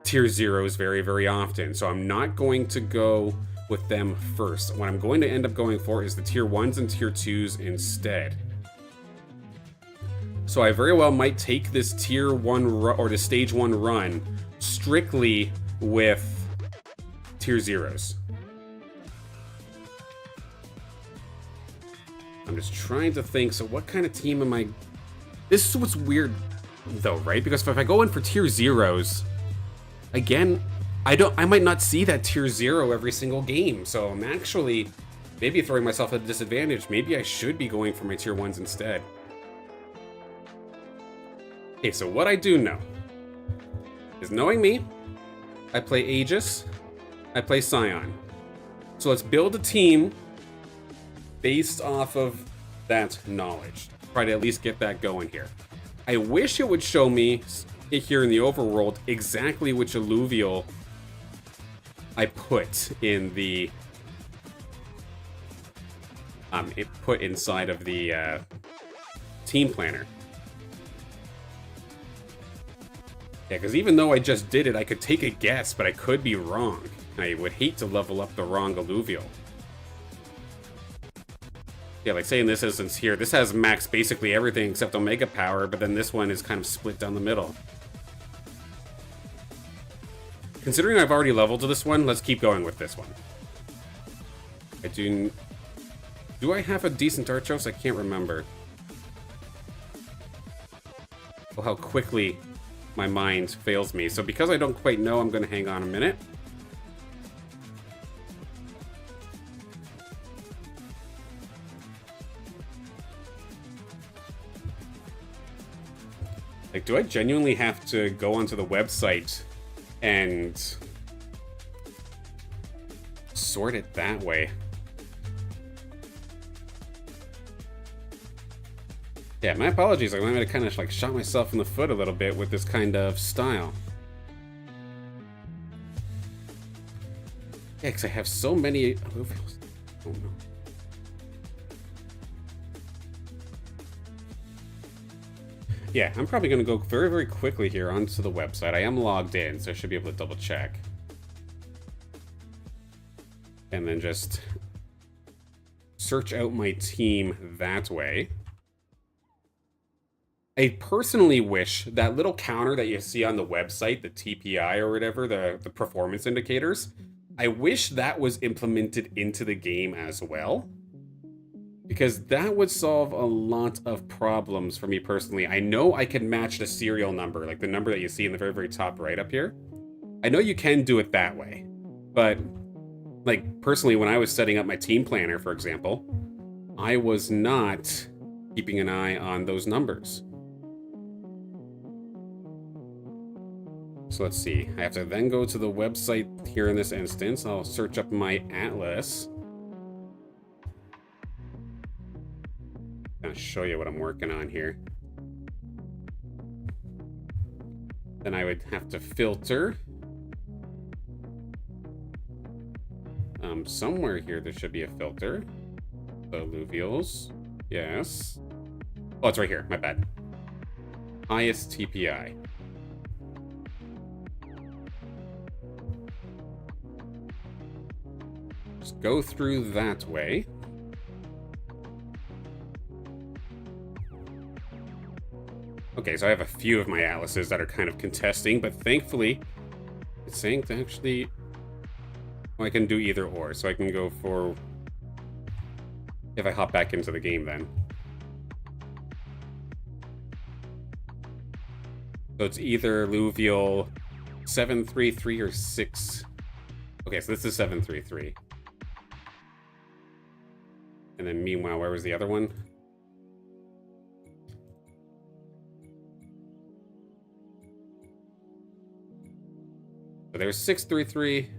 tier 0s very, very often. So I'm not going to go with them first. What I'm going to end up going for is the tier 1s and tier 2s instead. So I very well might take this tier 1 or the stage 1 run strictly with tier 0s. I'm just trying to think, so what kind of team am I... This is what's weird, though, right? Because if I go in for tier 0s, again, I might not see that tier 0 every single game, so I'm actually maybe throwing myself at a disadvantage. Maybe I should be going for my tier 1s instead. Okay, so what I do know is, knowing me, I play Aegis, I play Scion. So let's build a team based off of that knowledge. Try to at least get that going here. I wish it would show me here in the overworld exactly which alluvial I put in the it put inside of the team planner. Yeah, because even though I just did it, I could take a guess, but I could be wrong. I would hate to level up the wrong alluvial. Yeah, like say in this instance here, this has max basically everything except Omega Power, but then this one is kind of split down the middle. Considering I've already leveled to this one, let's keep going with this one. Do I have a decent Archos? I can't remember. Oh, how quickly my mind fails me. So because I don't quite know, I'm going to hang on a minute. Like, do I genuinely have to go onto the website and sort it that way? Yeah, my apologies. I might have kind of like shot myself in the foot a little bit with this kind of style. Yeah, because I have so many alluvials. Oh no. Yeah, I'm probably going to go very, very quickly here onto the website. I am logged in, so I should be able to double check. And then just search out my team that way. I personally wish that little counter that you see on the website, the TPI or whatever, the performance indicators, I wish that was implemented into the game as well. Because that would solve a lot of problems for me personally. I know I can match the serial number, like the number that you see in the very, very top right up here. I know you can do it that way. But, like, personally, when I was setting up my team planner, for example, I was not keeping an eye on those numbers. So let's see. I have to then go to the website here in this instance. I'll search up my atlas. I'll show you what I'm working on here. Then I would have to filter. Somewhere here there should be a filter. The alluvials. Yes. Oh, it's right here. My bad. Highest TPI. Just go through that way. Okay, so I have a few of my atlases that are kind of contesting, but thankfully, it's saying to actually... Well, I can do either or, so I can go for... If I hop back into the game, then. So it's either alluvial 733 or 6... Okay, so this is 733. And then meanwhile, where was the other one? So there's 633.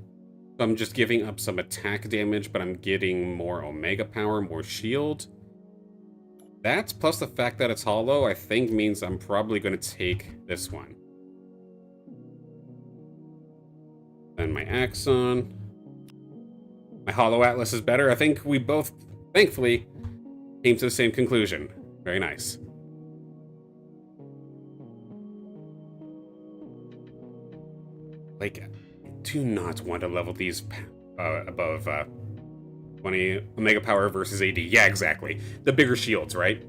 So I'm just giving up some attack damage, but I'm getting more Omega Power, more shield. That, plus the fact that it's hollow, I think means I'm probably going to take this one. Then my Axon. My Hollow Atlas is better. I think we both, thankfully, came to the same conclusion. Very nice. Like, I do not want to level these above 20 Omega Power versus AD. Yeah, exactly. The bigger shields, right?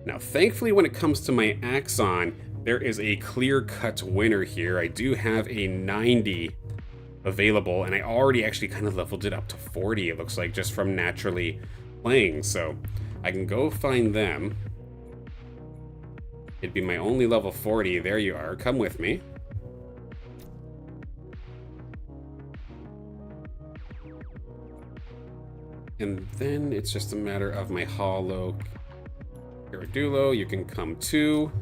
Now, thankfully, when it comes to my Axon, there is a clear-cut winner here. I do have a 90 available, and I already actually kind of leveled it up to 40, it looks like, just from naturally playing, so I can go find them. It'd be my only level 40. There you are. Come with me. And then it's just a matter of my hollow Gyaradulo. You can come too.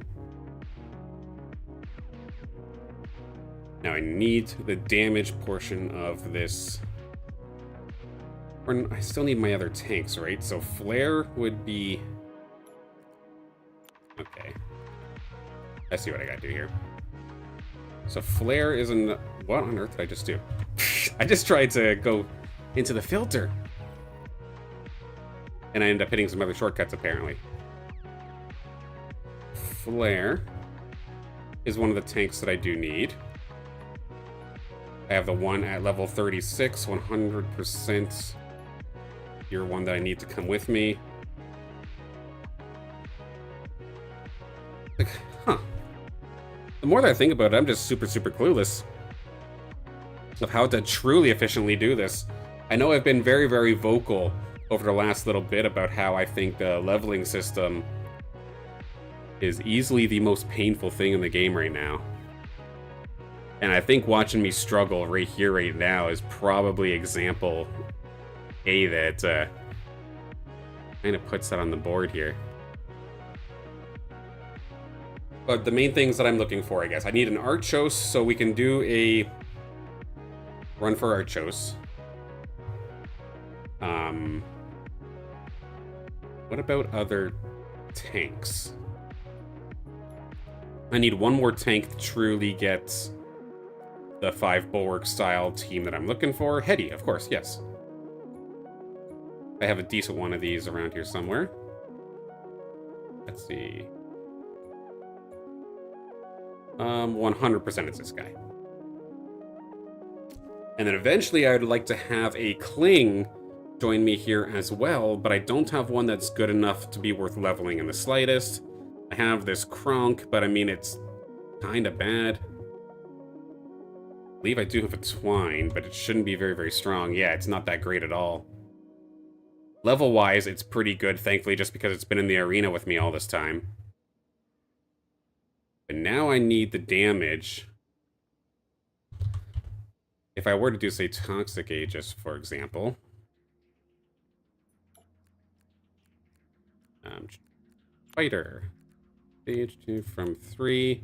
Now I need the damage portion of this. Or I still need my other tanks, right? So Flare would be... Okay. I see what I gotta do here. So Flare is in... What on earth did I just do? I just tried to go into the filter. And I ended up hitting some other shortcuts, apparently. Flare is one of the tanks that I do need. I have the one at level 36, 100%. You're one that I need to come with me. Like, huh. The more that I think about it, I'm just super clueless of how to truly efficiently do this. I know I've been very, very vocal over the last little bit about how I think the leveling system is easily the most painful thing in the game right now. And I think watching me struggle right here, right now, is probably example A that kind of puts that on the board here. But the main things that I'm looking for, I guess. I need an Archos, so we can do a run for Archos. What about other tanks? I need one more tank to truly get the 5 Bulwark style team that I'm looking for. Hetty, of course, yes. I have a decent one of these around here somewhere. Let's see. 100% it's this guy. And then eventually I would like to have a Kling join me here as well, but I don't have one that's good enough to be worth leveling in the slightest. I have this Kronk, but I mean, it's kind of bad. I believe I do have a Twine, but it shouldn't be very, very strong. Yeah, it's not that great at all. Level-wise, it's pretty good, thankfully, just because it's been in the arena with me all this time. But now I need the damage. If I were to do, say, Toxic Aegis, for example. Fighter. Stage 2 from 3.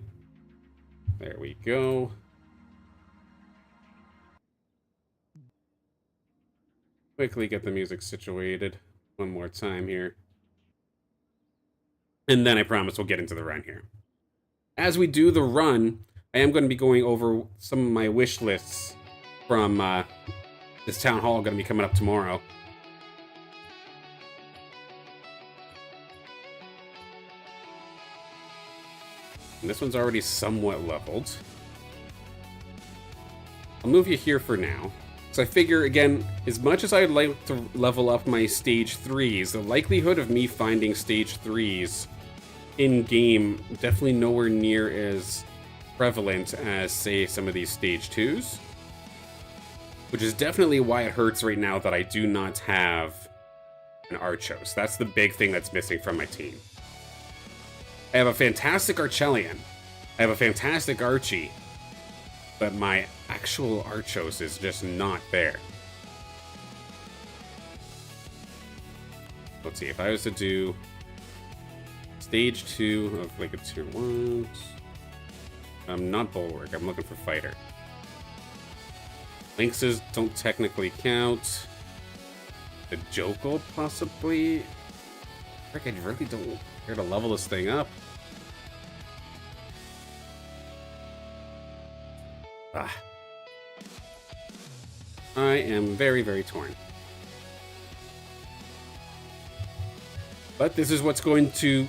There we go. Quickly get the music situated one more time here. And then I promise we'll get into the run here. As we do the run, I am going to be going over some of my wish lists from this town hall going to be coming up tomorrow. And this one's already somewhat leveled. I'll move you here for now. So I figure, again, as much as I'd like to level up my stage 3s, the likelihood of me finding stage 3s in-game definitely nowhere near as prevalent as, say, some of these stage 2s. Which is definitely why it hurts right now that I do not have an Archos. That's the big thing that's missing from my team. I have a fantastic Archelion. I have a fantastic Archie. But my actual Archos is just not there. Let's see, if I was to do stage 2 of like a tier 1. Not Bulwark, I'm looking for Fighter. Lynxes don't technically count. The Jokel, possibly? Frick, I really don't care to level this thing up. Ah. I am very, very torn. But this is what's going to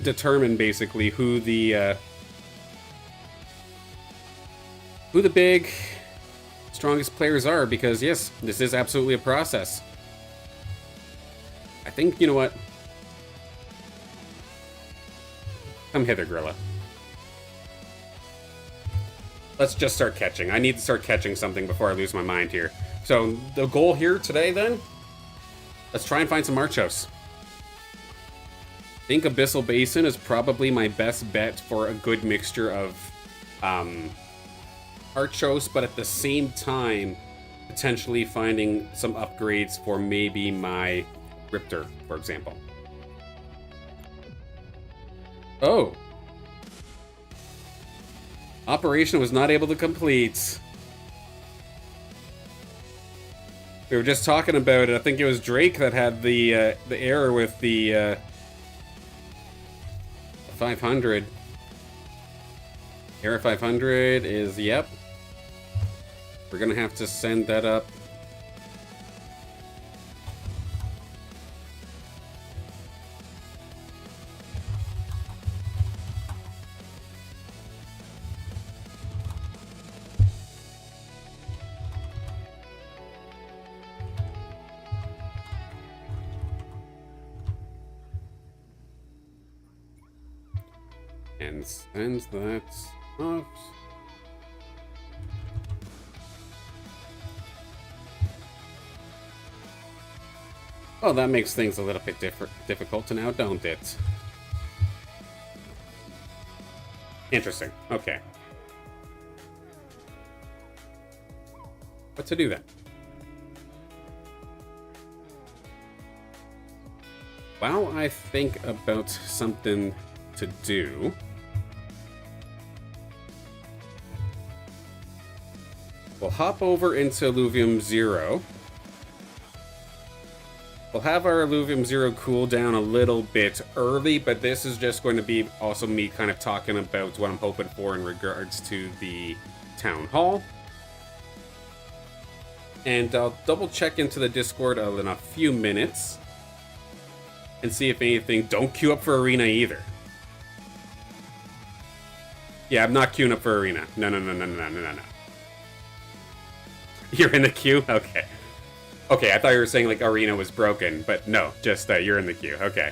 determine, basically, who the big, strongest players are, because, yes, this is absolutely a process. I think, you know what? Come hither, Gorilla. let's just start catching. I need to start catching something before I lose my mind here. So the goal here today, then, let's try and find some Archos. I think Abyssal Basin is probably my best bet for a good mixture of Archos, but at the same time, potentially finding some upgrades for maybe my Riptor, for example. Oh. Operation was not able to complete. We were just talking about it. I think it was Drake that had the error with the 500. Error 500 is, yep. We're gonna have to send that up. And sends that off. Oh, that makes things a little bit difficult now, don't it? Interesting. Okay. What to do then? While I think about something to do, we'll hop over into Alluvium Zero. We'll have our Alluvium Zero cool down a little bit early, but this is just going to be also me kind of talking about what I'm hoping for in regards to the Town Hall. And I'll double check into the Discord in a few minutes and see if anything. Don't queue up for Arena either. Yeah, I'm not queuing up for Arena. No. You're in the queue? Okay. Okay, I thought you were saying like Arena was broken, but no, just you're in the queue. Okay.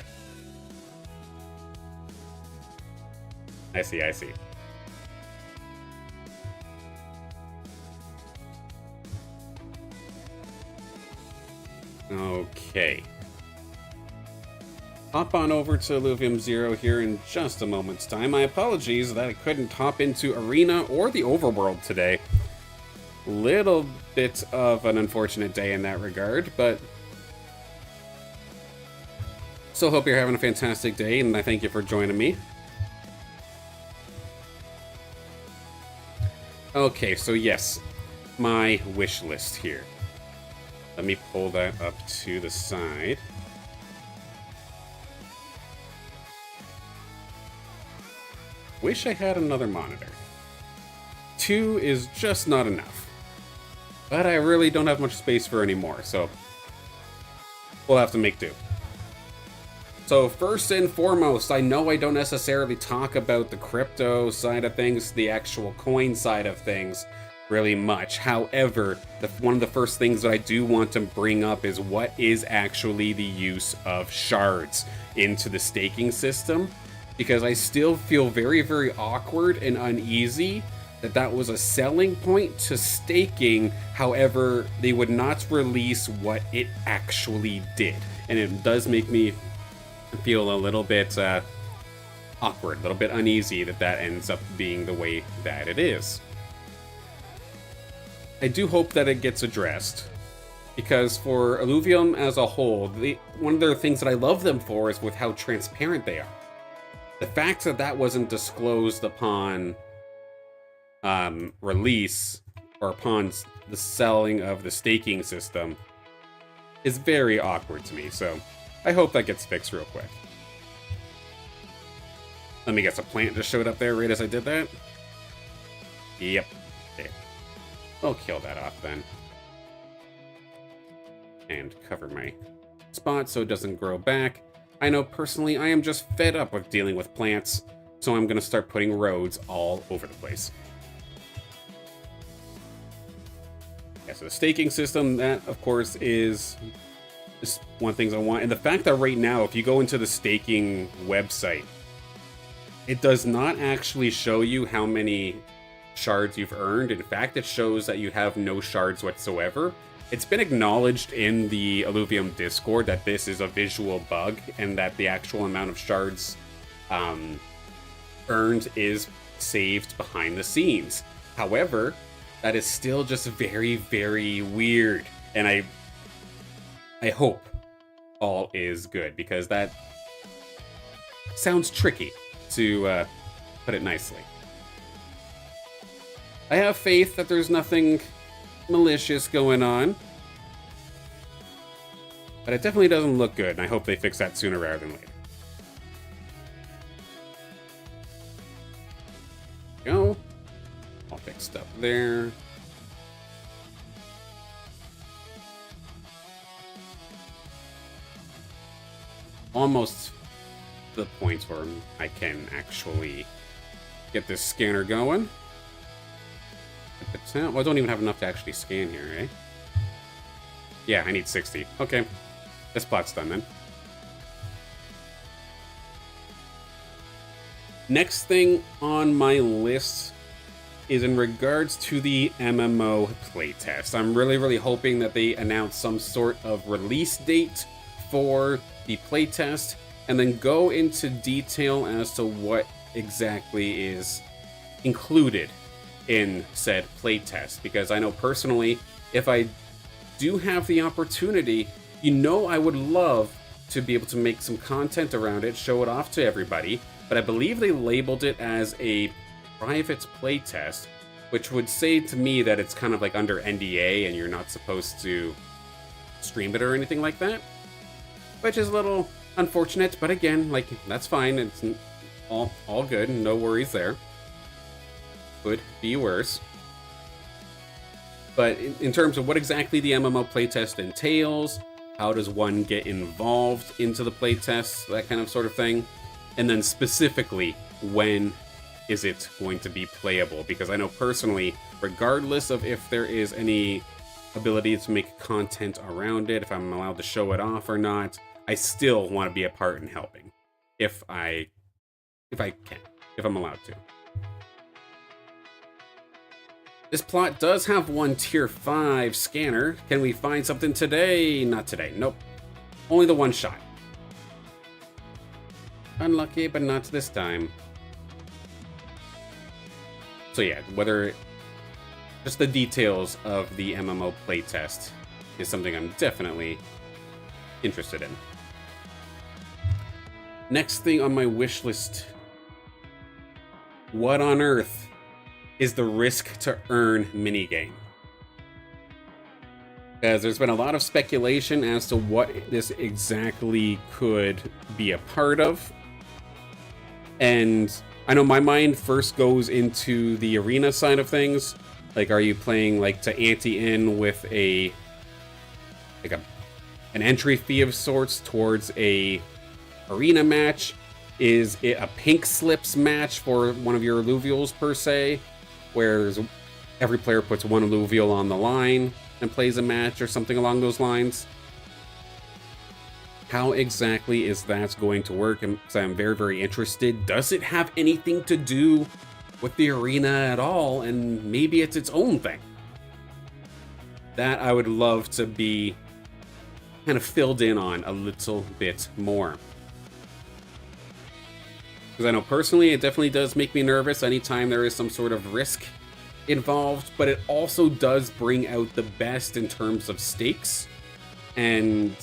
I see. Okay. Hop on over to Alluvium Zero here in just a moment's time. My apologies that I couldn't hop into Arena or the Overworld today. Little bit of an unfortunate day in that regard, but still hope you're having a fantastic day, and I thank you for joining me. Okay, so yes, my wish list here. Let me pull that up to the side. Wish I had another monitor. 2 is just not enough. But I really don't have much space for anymore, so we'll have to make do. So first and foremost, I know I don't necessarily talk about the crypto side of things, the actual coin side of things, really much. However, one of the first things that I do want to bring up is what is actually the use of shards into the staking system, because I still feel very, very awkward and uneasy that was a selling point to staking. However, they would not release what it actually did, and it does make me feel a little bit awkward, a little bit uneasy that ends up being the way that it is. I do hope that it gets addressed, because for Alluvium as a whole, one of the things that I love them for is with how transparent they are. The fact that wasn't disclosed upon release or upon the selling of the staking system is very awkward to me, so I hope that gets fixed real quick. Let me guess, a plant just showed up there right as I did that? Yep. Okay. I'll kill that off then. And cover my spot so it doesn't grow back. I know personally I am just fed up with dealing with plants, so I'm gonna start putting roads all over the place. Yeah, so the staking system, that of course is one of the things I want. And the fact that right now, if you go into the staking website, it does not actually show you how many shards you've earned. In fact, it shows that you have no shards whatsoever. It's been acknowledged in the Illuvium Discord that this is a visual bug and that the actual amount of shards earned is saved behind the scenes. However, that is still just very, very weird. And I hope all is good, because that sounds tricky, to put it nicely. I have faith that there's nothing malicious going on, but it definitely doesn't look good, and I hope they fix that sooner rather than later. Go. All fixed up there. Almost the point where I can actually get this scanner going. Well, I don't even have enough to actually scan here, eh? Yeah, I need 60. Okay. This plot's done then. Next thing on my list is in regards to the MMO playtest. I'm really, really hoping that they announce some sort of release date for the playtest and then go into detail as to what exactly is included in said playtest. Because I know personally, if I do have the opportunity, I would love to be able to make some content around it, show it off to everybody. But I believe they labeled it as a private playtest, which would say to me that it's kind of like under NDA and you're not supposed to stream it or anything like that, which is a little unfortunate. But again, like, that's fine. It's all good. No worries there. Could be worse. But in terms of what exactly the MMO playtest entails, how does one get involved into the playtest, that kind of sort of thing, and then specifically, when is it going to be playable? Because I know personally, regardless of if there is any ability to make content around it, if I'm allowed to show it off or not, I still want to be a part in helping, if I can, if I'm allowed to. This plot does have one tier 5 scanner. Can we find something today? Not today. Nope. Only the one shot. Unlucky, but not this time. So yeah, just the details of the MMO playtest is something I'm definitely interested in. Next thing on my wish list. What on earth is the risk to earn minigame? As there's been a lot of speculation as to what this exactly could be a part of. And I know my mind first goes into the arena side of things. Like, are you playing like to ante in with an entry fee of sorts towards a arena match? Is it a pink slips match for one of your alluvials per se, where every player puts one alluvial on the line and plays a match or something along those lines? How exactly is that going to work? Because I'm very, very interested. Does it have anything to do with the arena at all? And maybe it's its own thing. That I would love to be kind of filled in on a little bit more. Because I know personally, it definitely does make me nervous anytime there is some sort of risk involved, but it also does bring out the best in terms of stakes, and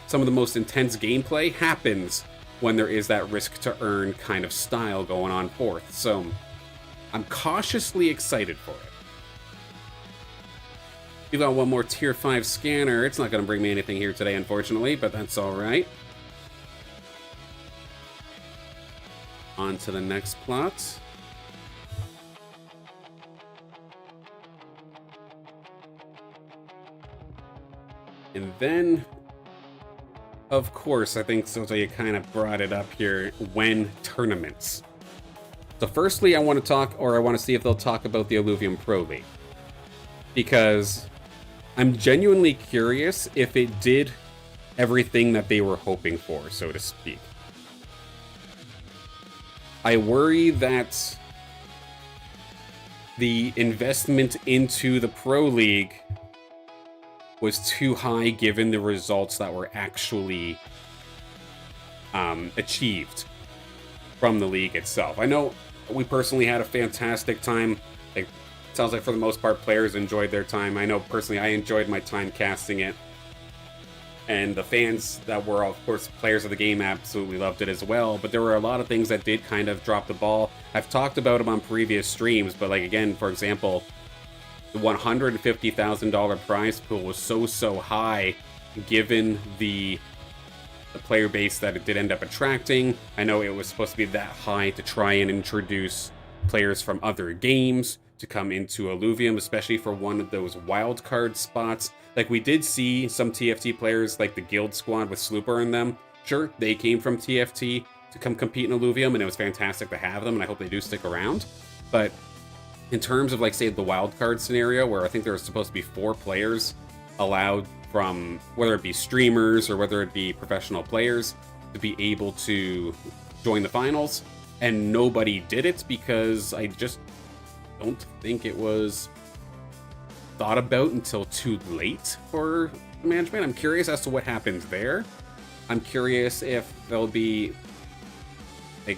some of the most intense gameplay happens when there is that risk to earn kind of style going on forth. So I'm cautiously excited for it. We've got one more tier 5 scanner. It's not going to bring me anything here today, unfortunately, but that's all right. On to the next plot. And then, of course, I think so you kind of brought it up here, when tournaments. So firstly, I want to see if they'll talk about the Illuvium Pro League. Because I'm genuinely curious if it did everything that they were hoping for, so to speak. I worry that the investment into the Pro League was too high given the results that were actually achieved from the league itself. I know we personally had a fantastic time. Like, it sounds like for the most part players enjoyed their time. I know personally I enjoyed my time casting it. And the fans that were, of course, players of the game absolutely loved it as well. But there were a lot of things that did kind of drop the ball. I've talked about them on previous streams, but like, again, for example, the $150,000 prize pool was so high given the player base that it did end up attracting. I know it was supposed to be that high to try and introduce players from other games to come into Illuvium, especially for one of those wildcard spots. Like, we did see some TFT players, like the Guild Squad with Slooper in them. Sure, they came from TFT to come compete in Illuvium, and it was fantastic to have them, and I hope they do stick around. But in terms of, like, say, the wildcard scenario, where I think there was supposed to be 4 players allowed from, whether it be streamers or whether it be professional players, to be able to join the finals, and nobody did it because I just don't think it was thought about until too late for management. I'm curious as to what happens there. I'm curious if there'll be, like,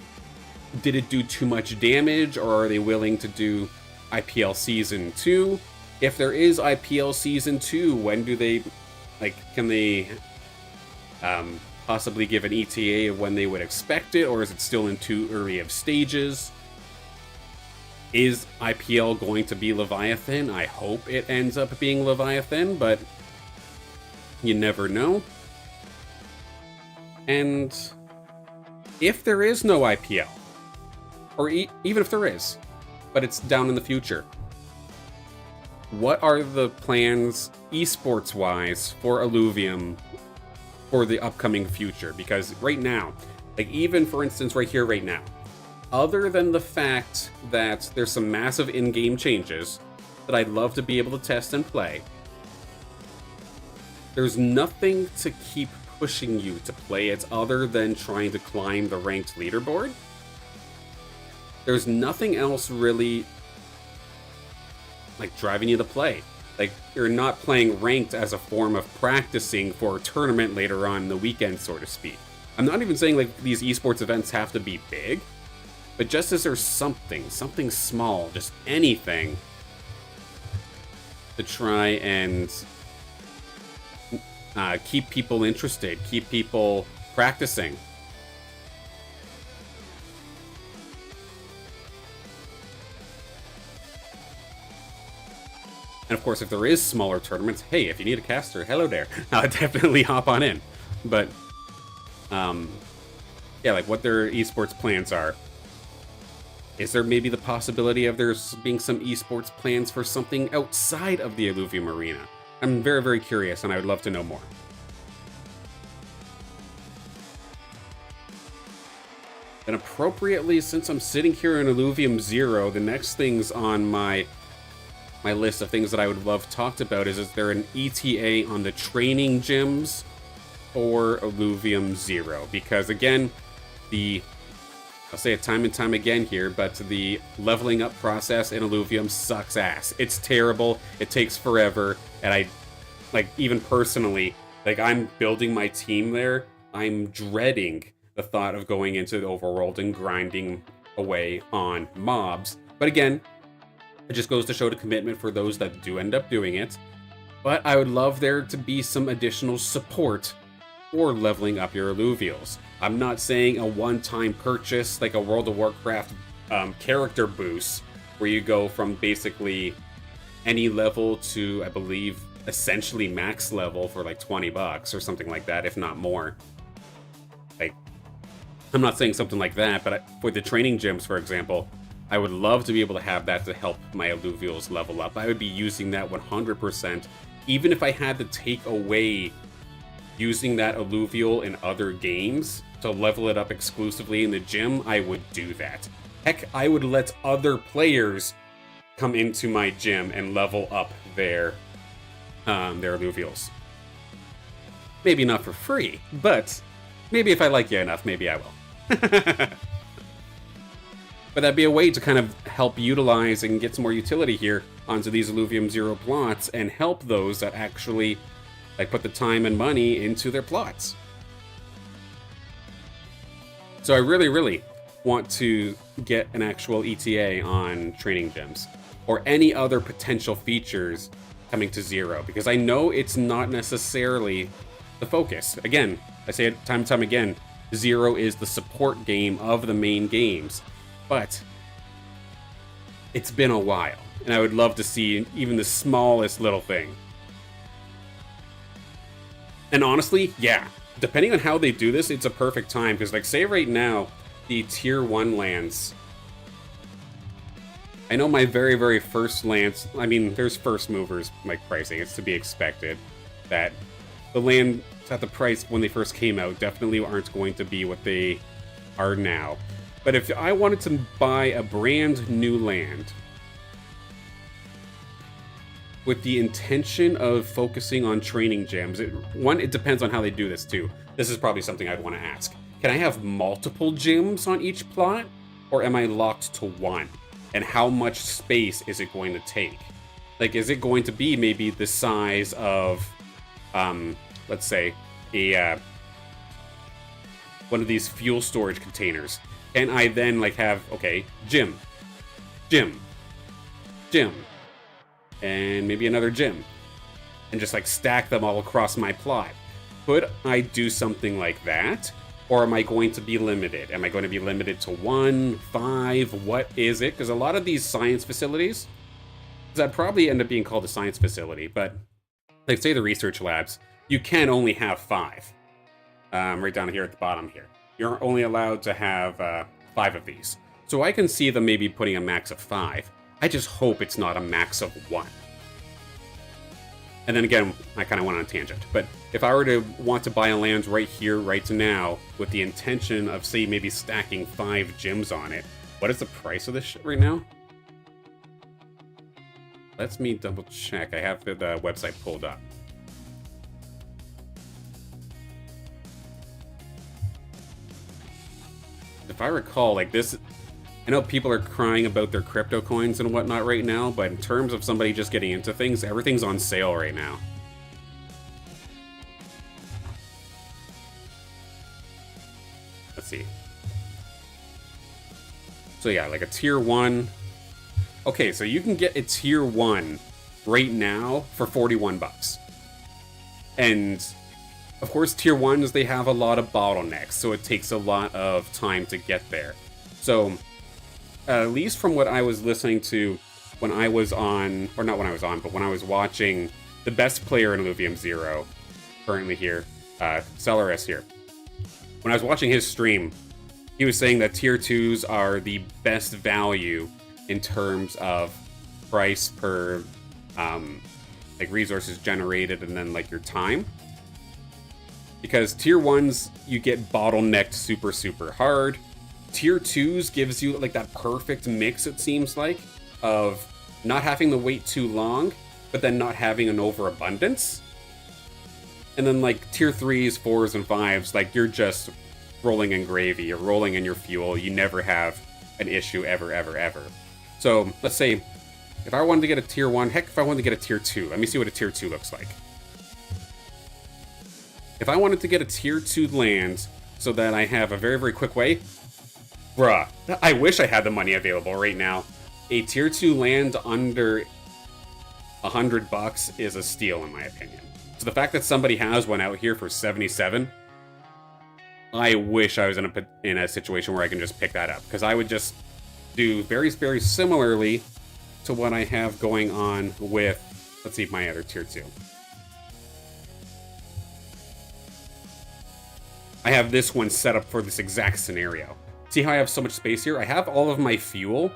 did it do too much damage, or are they willing to do IPL Season 2? If there is IPL Season 2, when do they, like, can they possibly give an ETA of when they would expect it, or is it still in too early of stages? Is IPL going to be Leviathan? I hope it ends up being Leviathan, but you never know. And if there is no IPL, or even if there is, but it's down in the future, what are the plans esports-wise for Illuvium for the upcoming future? Because right now, like, even for instance right here, right now, other than the fact that there's some massive in-game changes that I'd love to be able to test and play, there's nothing to keep pushing you to play it other than trying to climb the ranked leaderboard. There's nothing else really, like, driving you to play. Like, you're not playing ranked as a form of practicing for a tournament later on in the weekend, so to speak. I'm not even saying, like, these esports events have to be big, but just as there's something small, just anything to try and keep people interested, keep people practicing. And of course, if there is smaller tournaments, hey, if you need a caster, hello there. I'll definitely hop on in. But, yeah, like, what their esports plans are. Is there maybe the possibility of there being some esports plans for something outside of the Illuvium arena? I'm very curious, and I would love to know more. And appropriately, since I'm sitting here in Illuvium 0, the next things on my list of things that I would love talked about is there an ETA on the training gyms for Illuvium 0? Because again, I'll say it time and time again here, but the leveling up process in Illuvium sucks ass. It's terrible, it takes forever, and I, like, even personally, like, I'm building my team there, I'm dreading the thought of going into the overworld and grinding away on mobs. But again, it just goes to show the commitment for those that do end up doing it. But I would love there to be some additional support for leveling up your Illuvials. I'm not saying a one-time purchase like a World of Warcraft character boost, where you go from basically any level to, I believe, essentially max level for like $20 or something like that, if not more. Like, I'm not saying something like that, but for the training gyms, for example, I would love to be able to have that to help my Illuvials level up. I would be using that 100%, even if I had to take away using that Illuvial in other games to level it up exclusively in the gym, I would do that. Heck, I would let other players come into my gym and level up their Illuvials. Maybe not for free, but maybe if I like you enough, maybe I will. But that'd be a way to kind of help utilize and get some more utility here onto these Illuvium Zero plots and help those that actually like put the time and money into their plots. So I really, really want to get an actual ETA on training gems or any other potential features coming to Zero, because I know it's not necessarily the focus. Again, I say it time and time again, Zero is the support game of the main games, but it's been a while, and I would love to see even the smallest little thing. And honestly, yeah, depending on how they do this, it's a perfect time, because like say right now, the tier 1 lands, I know my very, very first lands, I mean, there's first movers like pricing, it's to be expected that the lands at the price when they first came out definitely aren't going to be what they are now. But if I wanted to buy a brand new land with the intention of focusing on training gems, it depends on how they do this too. This is probably something I'd want to ask. Can I have multiple gems on each plot, or am I locked to one? And how much space is it going to take? Like, is it going to be maybe the size of, let's say, one of these fuel storage containers? And I then like have, okay, gym, and maybe another gym, and just like stack them all across my plot. Could I do something like that? Or am I going to be limited? Am I going to be limited to 1, 5? What is it? Because a lot of these science facilities, that probably end up being called a science facility, but like say the research labs, you can only have 5. Right down here at the bottom here. You're only allowed to have 5 of these. So I can see them maybe putting a max of 5. I just hope it's not a max of 1. And then again, I kind of went on a tangent, but if I were to want to buy a land right here, right now, with the intention of, say, maybe stacking 5 gyms on it, what is the price of this shit right now? Let me double check. I have the website pulled up. If I recall, like this, I know people are crying about their crypto coins and whatnot right now, but in terms of somebody just getting into things, everything's on sale right now. Let's see. So yeah, like a tier 1. Okay, so you can get a tier 1 right now for 41 bucks. And of course, tier 1s, they have a lot of bottlenecks, so it takes a lot of time to get there. So at least from what I was listening to when I was on, or not when I was on, but when I was watching the best player in Illuvium Zero, currently here, Celeris here. When I was watching his stream, he was saying that tier 2s are the best value in terms of price per, like resources generated and then like your time. Because tier 1s, you get bottlenecked super, super hard. Tier 2s gives you like that perfect mix, it seems like, of not having to wait too long, but then not having an overabundance. And then like tier 3s, 4s, and 5s, like you're just rolling in gravy, you're rolling in your fuel, you never have an issue ever, ever, ever. So let's say if I wanted to get a tier 1, heck, if I wanted to get a tier 2, let me see what a tier 2 looks like. If I wanted to get a tier 2 land so that I have a very, very quick way, bruh, I wish I had the money available right now. A tier 2 land under 100 bucks is a steal in my opinion. So the fact that somebody has one out here for 77, I wish I was in a situation where I can just pick that up, because I would just do very, very similarly to what I have going on with, let's see, my other tier 2. I have this one set up for this exact scenario. See how I have so much space here? I have all of my fuel.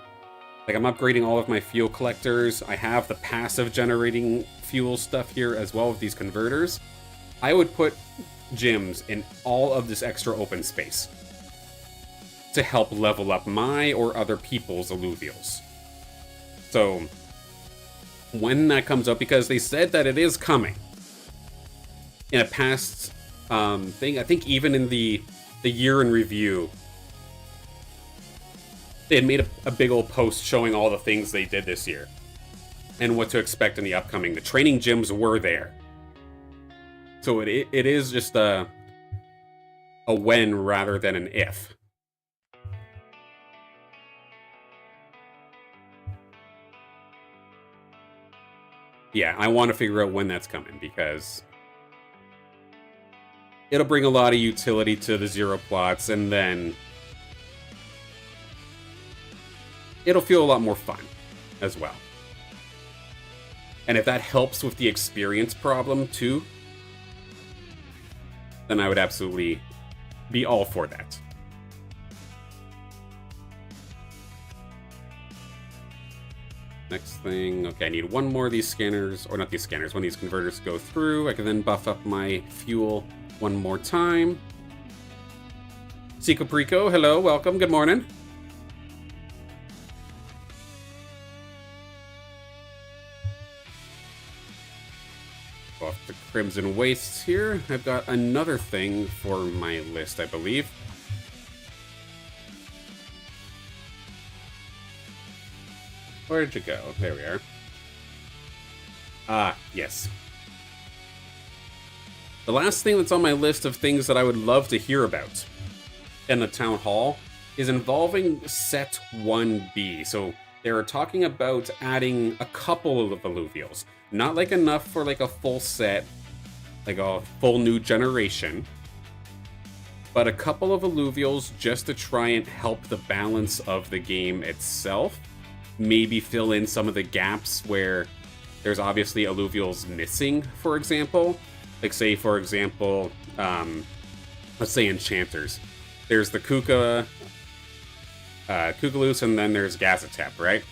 Like, I'm upgrading all of my fuel collectors. I have the passive generating fuel stuff here as well with these converters. I would put gyms in all of this extra open space to help level up my or other people's alluvials. So, when that comes up, because they said that it is coming in a past thing, I think even in the year in review, they had made a big old post showing all the things they did this year and what to expect in the upcoming. The training gyms were there. So it is just a when rather than an if. Yeah, I want to figure out when that's coming, because it'll bring a lot of utility to the zero plots, and then it'll feel a lot more fun as well. And if that helps with the experience problem too, then I would absolutely be all for that. Next thing, okay, I need one more of these scanners, or not these scanners, one of these converters to go through. I can then buff up my fuel one more time. Seco Prico, hello, welcome, good morning. Off the Crimson Wastes here. I've got another thing for my list, I believe. Where did you go? There we are. Ah, yes. The last thing that's on my list of things that I would love to hear about in the town hall is involving set 1B. So they were talking about adding a couple of alluvials. Not like enough for like a full set, like a full new generation, but a couple of alluvials just to try and help the balance of the game itself. Maybe fill in some of the gaps where there's obviously alluvials missing, for example. Like, say, for example, let's say enchanters. There's the Kukaloose, and then there's Gazatep, right?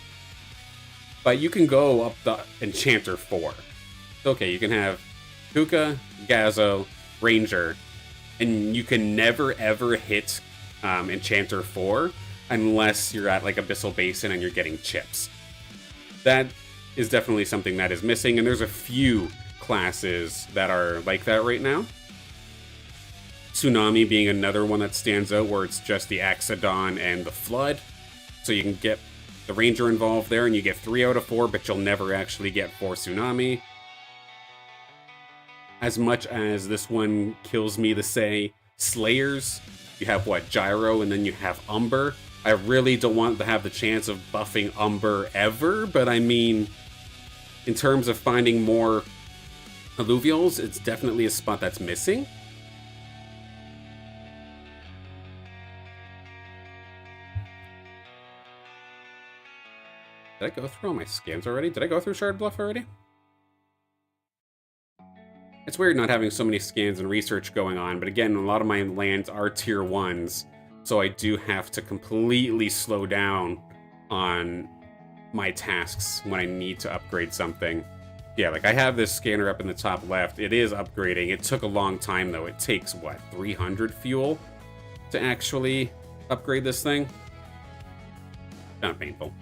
But you can go up the Enchanter 4. Okay, you can have Kuka, Gazo, Ranger, and you can never ever hit Enchanter 4 unless you're at like Abyssal Basin and you're getting chips. That is definitely something that is missing, and there's a few classes that are like that right now. Tsunami being another one that stands out, where it's just the Axodon and the Flood. So you can get the Ranger involved there, and you get 3 out of 4, but you'll never actually get 4 Tsunami. As much as this one kills me to say, Slayers, you have what, Gyro, and then you have Umber. I really don't want to have the chance of buffing Umber ever, but I mean, in terms of finding more alluvials, it's definitely a spot that's missing. Did I go through all my scans already? Did I go through Shard Bluff already? It's weird not having so many scans and research going on, but again, a lot of my lands are tier 1s, so I do have to completely slow down on my tasks when I need to upgrade something. Yeah, like I have this scanner up in the top left. It is upgrading. It took a long time, though. It takes, what, 300 fuel to actually upgrade this thing? Kind of painful.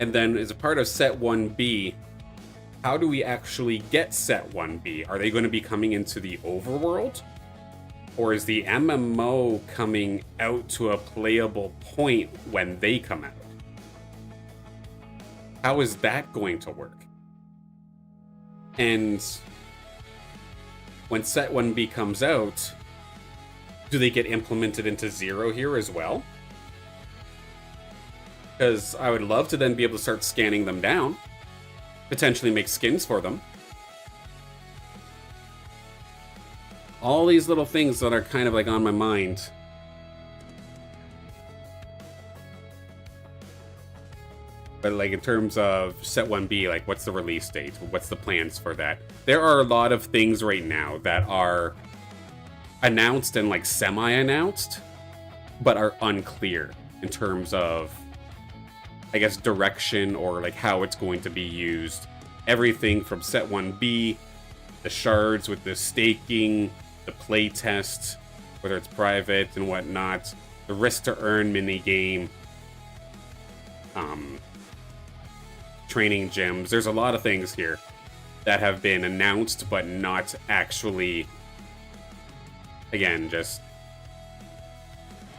And then, as a part of set 1B, how do we actually get set 1B? Are they going to be coming into the Overworld? Or is the MMO coming out to a playable point when they come out? How is that going to work? And when set 1B comes out, do they get implemented into Zero here as well? Because I would love to then be able to start scanning them down. Potentially make skins for them. All these little things that are kind of like on my mind. But like in terms of set 1B, like what's the release date? What's the plans for that? There are a lot of things right now that are announced and like semi-announced, but are unclear in terms of, I guess, direction or like how it's going to be used. Everything from set 1B, the shards with the staking, the play test, whether it's private and whatnot, the risk to earn minigame, training gyms. There's a lot of things here that have been announced but not actually, again, just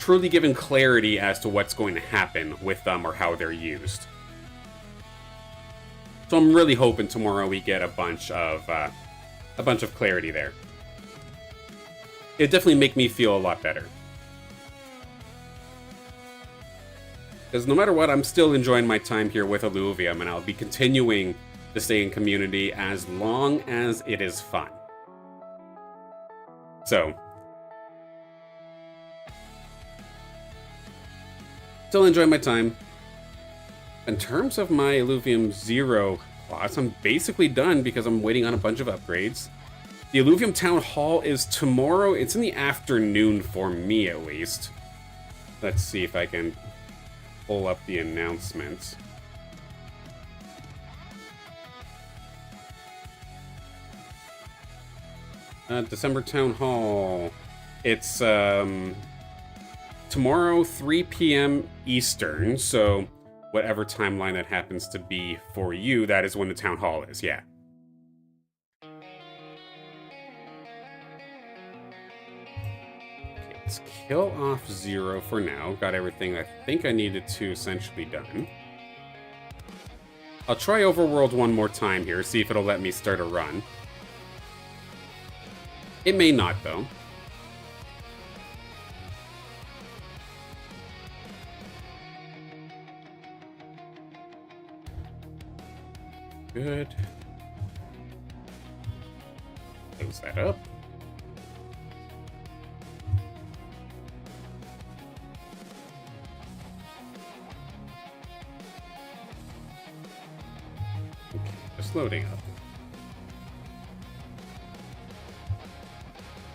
truly given clarity as to what's going to happen with them or how they're used. So I'm really hoping tomorrow we get a bunch of clarity there. It'd definitely make me feel a lot better. Because no matter what, I'm still enjoying my time here with Illuvium, and I'll be continuing to stay in community as long as it is fun. So, still enjoying my time. In terms of my Illuvium 0 class, I'm basically done because I'm waiting on a bunch of upgrades. The Illuvium Town Hall is tomorrow. It's in the afternoon for me, at least. Let's see if I can pull up the announcements. December Town Hall. It's tomorrow, 3 p.m. Eastern, so whatever timeline that happens to be for you, that is when the Town Hall is, yeah. Okay, let's kill off 0 for now. Got everything I think I needed to essentially done. I'll try Overworld one more time here, see if it'll let me start a run. It may not, though. Good. Close that up. Okay, just loading up.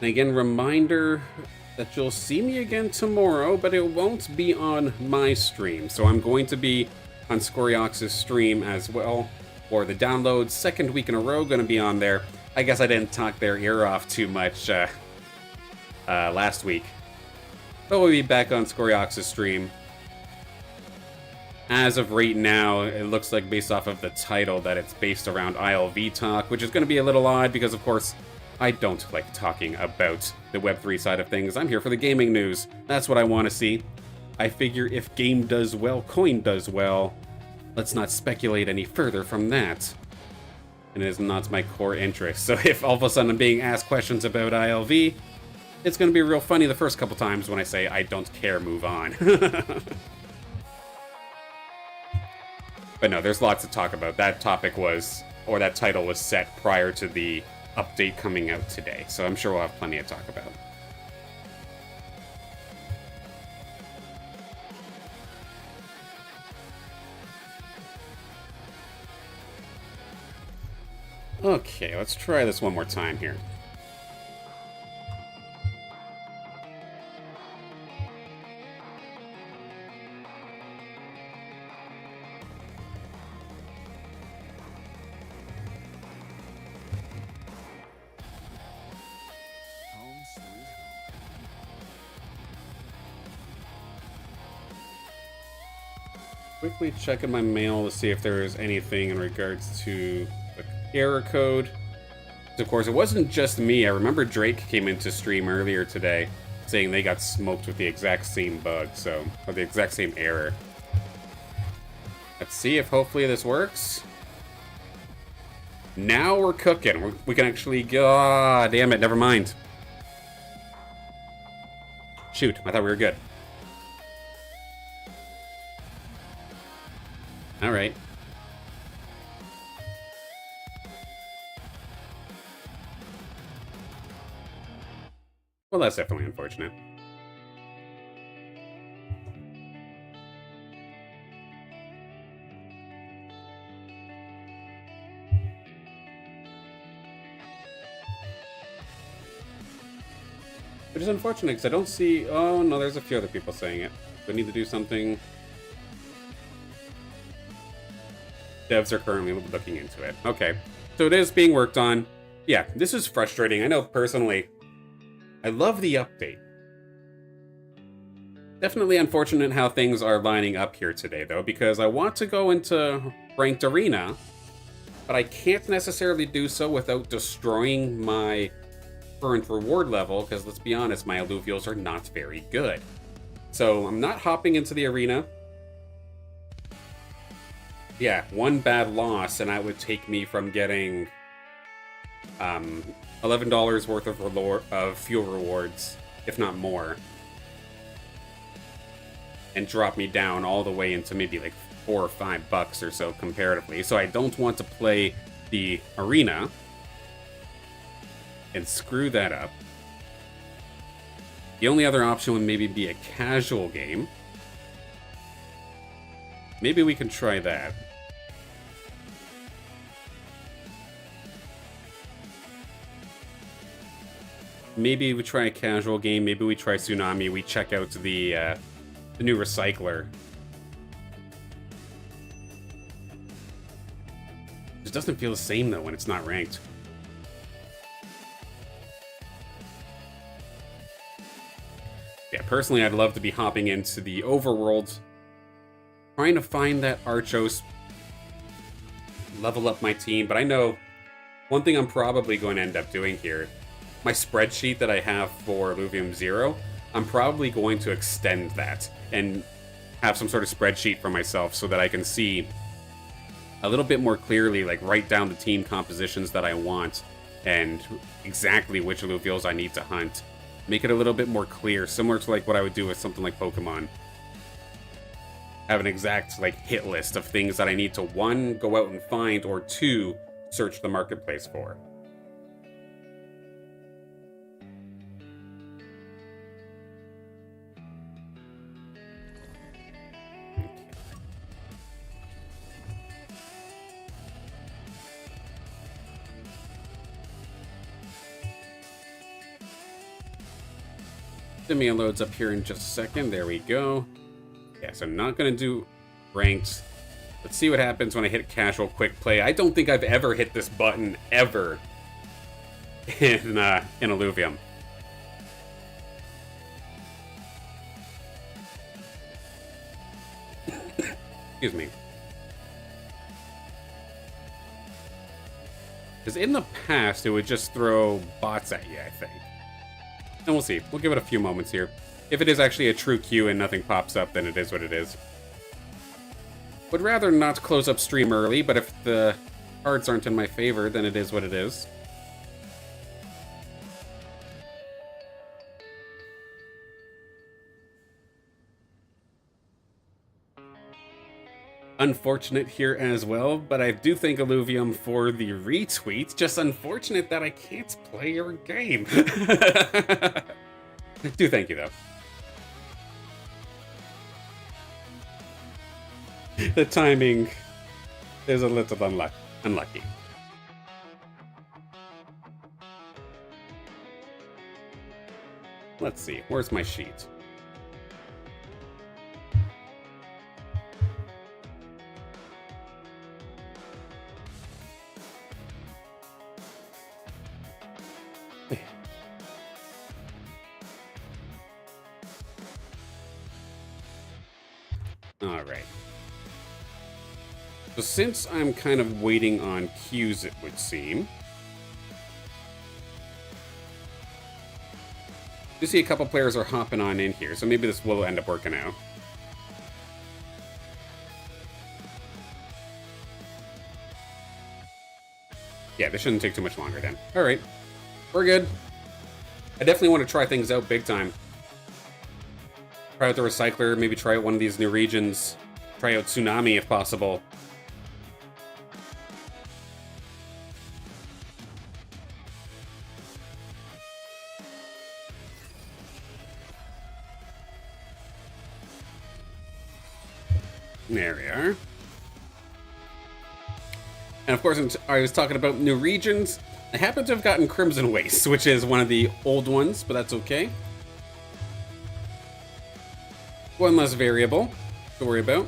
And again, reminder that you'll see me again tomorrow, but it won't be on my stream. So I'm going to be on Scoriox's stream as well. For the downloads, second week in a row, going to be on there. I guess I didn't talk their ear off too much last week. But we'll be back on Scoriox's stream. As of right now, it looks like based off of the title that it's based around ILV talk, which is going to be a little odd because, of course, I don't like talking about the Web3 side of things. I'm here for the gaming news. That's what I want to see. I figure if game does well, coin does well. Let's not speculate any further from that. And it is not my core interest. So if all of a sudden I'm being asked questions about ILV, it's going to be real funny the first couple times when I say I don't care, move on. But no, there's lots to talk about. That topic was, or that title was set prior to the update coming out today, so I'm sure we'll have plenty to talk about. Okay, let's try this one more time here. Quickly checking my mail to see if there is anything in regards to the error code. Of course, it wasn't just me. I remember Drake came into stream earlier today saying they got smoked with the exact same bug, or the exact same error. Let's see if hopefully this works. Now we're cooking. We can actually go. Ah, damn it, never mind. Shoot, I thought we were good. All right. Well, that's definitely unfortunate. Which is unfortunate because I don't see... Oh, no, there's a few other people saying it. Do I need to do something? Devs are currently looking into it. Okay. So it is being worked on. Yeah, this is frustrating. I know personally. I love the update. Definitely unfortunate how things are lining up here today, though, because I want to go into Ranked Arena, but I can't necessarily do so without destroying my current reward level, because let's be honest, my alluvials are not very good. So I'm not hopping into the arena. Yeah, one bad loss, and that would take me from getting $11 worth of fuel rewards, if not more, and drop me down all the way into maybe like $4 or $5 or so comparatively. So I don't want to play the arena and screw that up. The only other option would maybe be a casual game. Maybe we can try that. Maybe we try a casual game. Maybe we try Tsunami. We check out the new Recycler. It doesn't feel the same, though, when it's not ranked. Yeah, personally, I'd love to be hopping into the Overworld, trying to find that Archos, level up my team, but I know one thing I'm probably going to end up doing here, my spreadsheet that I have for Illuvium 0, I'm probably going to extend that and have some sort of spreadsheet for myself so that I can see a little bit more clearly, like write down the team compositions that I want and exactly which Illuvials I need to hunt. Make it a little bit more clear, similar to like what I would do with something like Pokemon. Have an exact like hit list of things that I need to, 1, go out and find, or 2, search the marketplace for. Stimia loads up here in just a second. There we go. Yeah, so I'm not going to do ranked. Let's see what happens when I hit casual quick play. I don't think I've ever hit this button ever in Illuvium. Excuse me. Because in the past, it would just throw bots at you, I think. And we'll see. We'll give it a few moments here. If it is actually a true queue and nothing pops up, then it is what it is. Would rather not close up stream early, but if the cards aren't in my favor, then it is what it is. Unfortunate here as well, but I do thank Illuvium for the retweet. Just unfortunate that I can't play your game. Do thank you, though. The timing is a little unlucky. Let's see, where's my sheet? Alright. So since I'm kind of waiting on cues, it would seem. You see a couple players are hopping on in here, so maybe this will end up working out. Yeah, this shouldn't take too much longer then. Alright. We're good. I definitely want to try things out big time. Try out the Recycler, maybe try out one of these new regions. Try out Tsunami if possible. There we are. And of course, I was talking about new regions. I happen to have gotten Crimson Waste, which is one of the old ones, but that's okay. One less variable to worry about.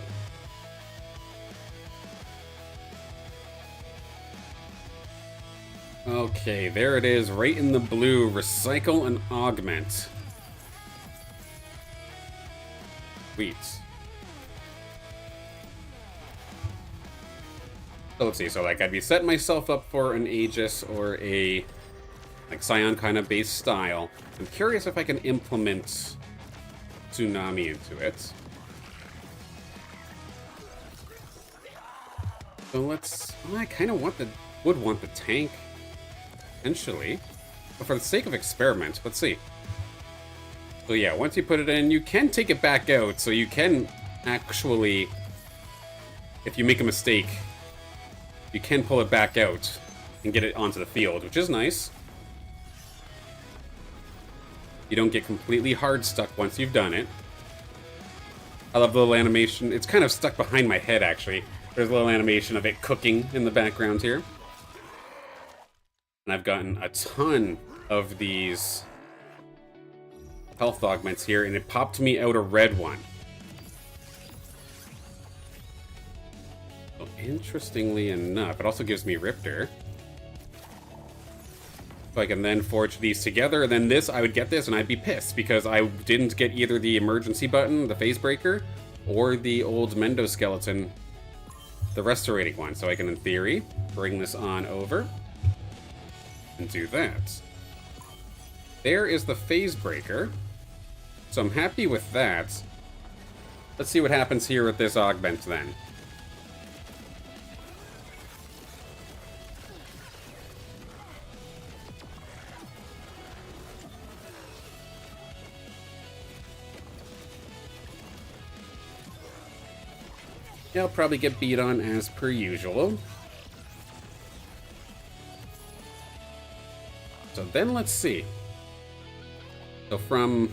Okay, there it is, right in the blue. Recycle and augment. Sweet. So let's see, so like I'd be setting myself up for an Aegis or a like Scion kind of base style. I'm curious if I can implement tsunami into it. So let's... Well, I kind of would want the tank, potentially. But for the sake of experiment, let's see. So yeah, once you put it in, you can take it back out, so you can actually, if you make a mistake, you can pull it back out and get it onto the field, which is nice. You don't get completely hard stuck once you've done it. I love the little animation. It's kind of stuck behind my head, actually. There's a little animation of it cooking in the background here. And I've gotten a ton of these health augments here, and it popped me out a red one. So interestingly enough, it also gives me Riptor. So I can then forge these together, and then this, I would get this, and I'd be pissed, because I didn't get either the emergency button, the phase breaker, or the old Mendo skeleton, the restorating one. So I can, in theory, bring this on over and do that. There is the phase breaker. So I'm happy with that. Let's see what happens here with this augment then. Yeah, I'll probably get beat on as per usual. So then let's see. So from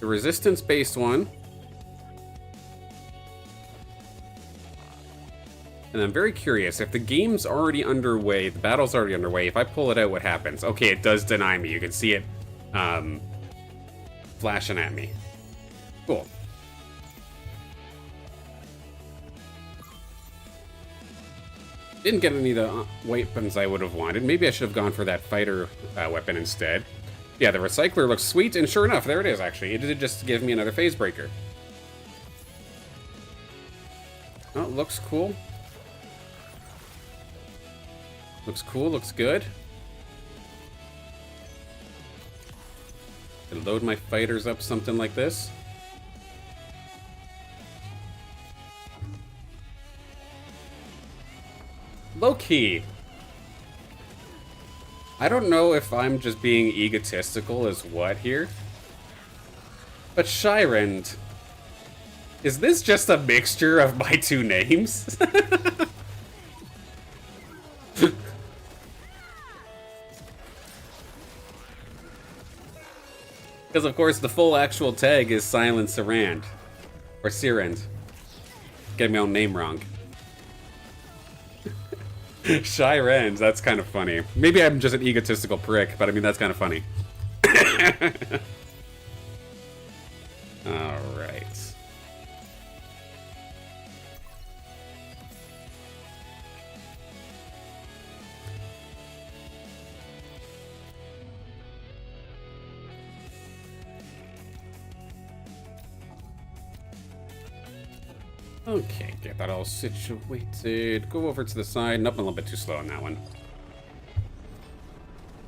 the resistance-based one, and I'm very curious, if the game's already underway, the battle's already underway, if I pull it out, what happens? Okay, it does deny me. You can see it flashing at me. Cool. Didn't get any of the weapons I would have wanted. Maybe I should have gone for that fighter weapon instead. Yeah, the recycler looks sweet, and sure enough, there it is, actually. It did just give me another phase breaker. Oh, looks cool. Looks cool, looks good. Can load my fighters up something like this. Low-key. I don't know if I'm just being egotistical as what here. But Shyrend, is this just a mixture of my two names? Because of course the full actual tag is Silent Sirand. Or Sirend. Getting my own name wrong. Shyrend, that's kind of funny. Maybe I'm just an egotistical prick, but I mean, that's kind of funny. Alright. Okay, get that all situated. Go over to the side. Nope, I'm a little bit too slow on that one.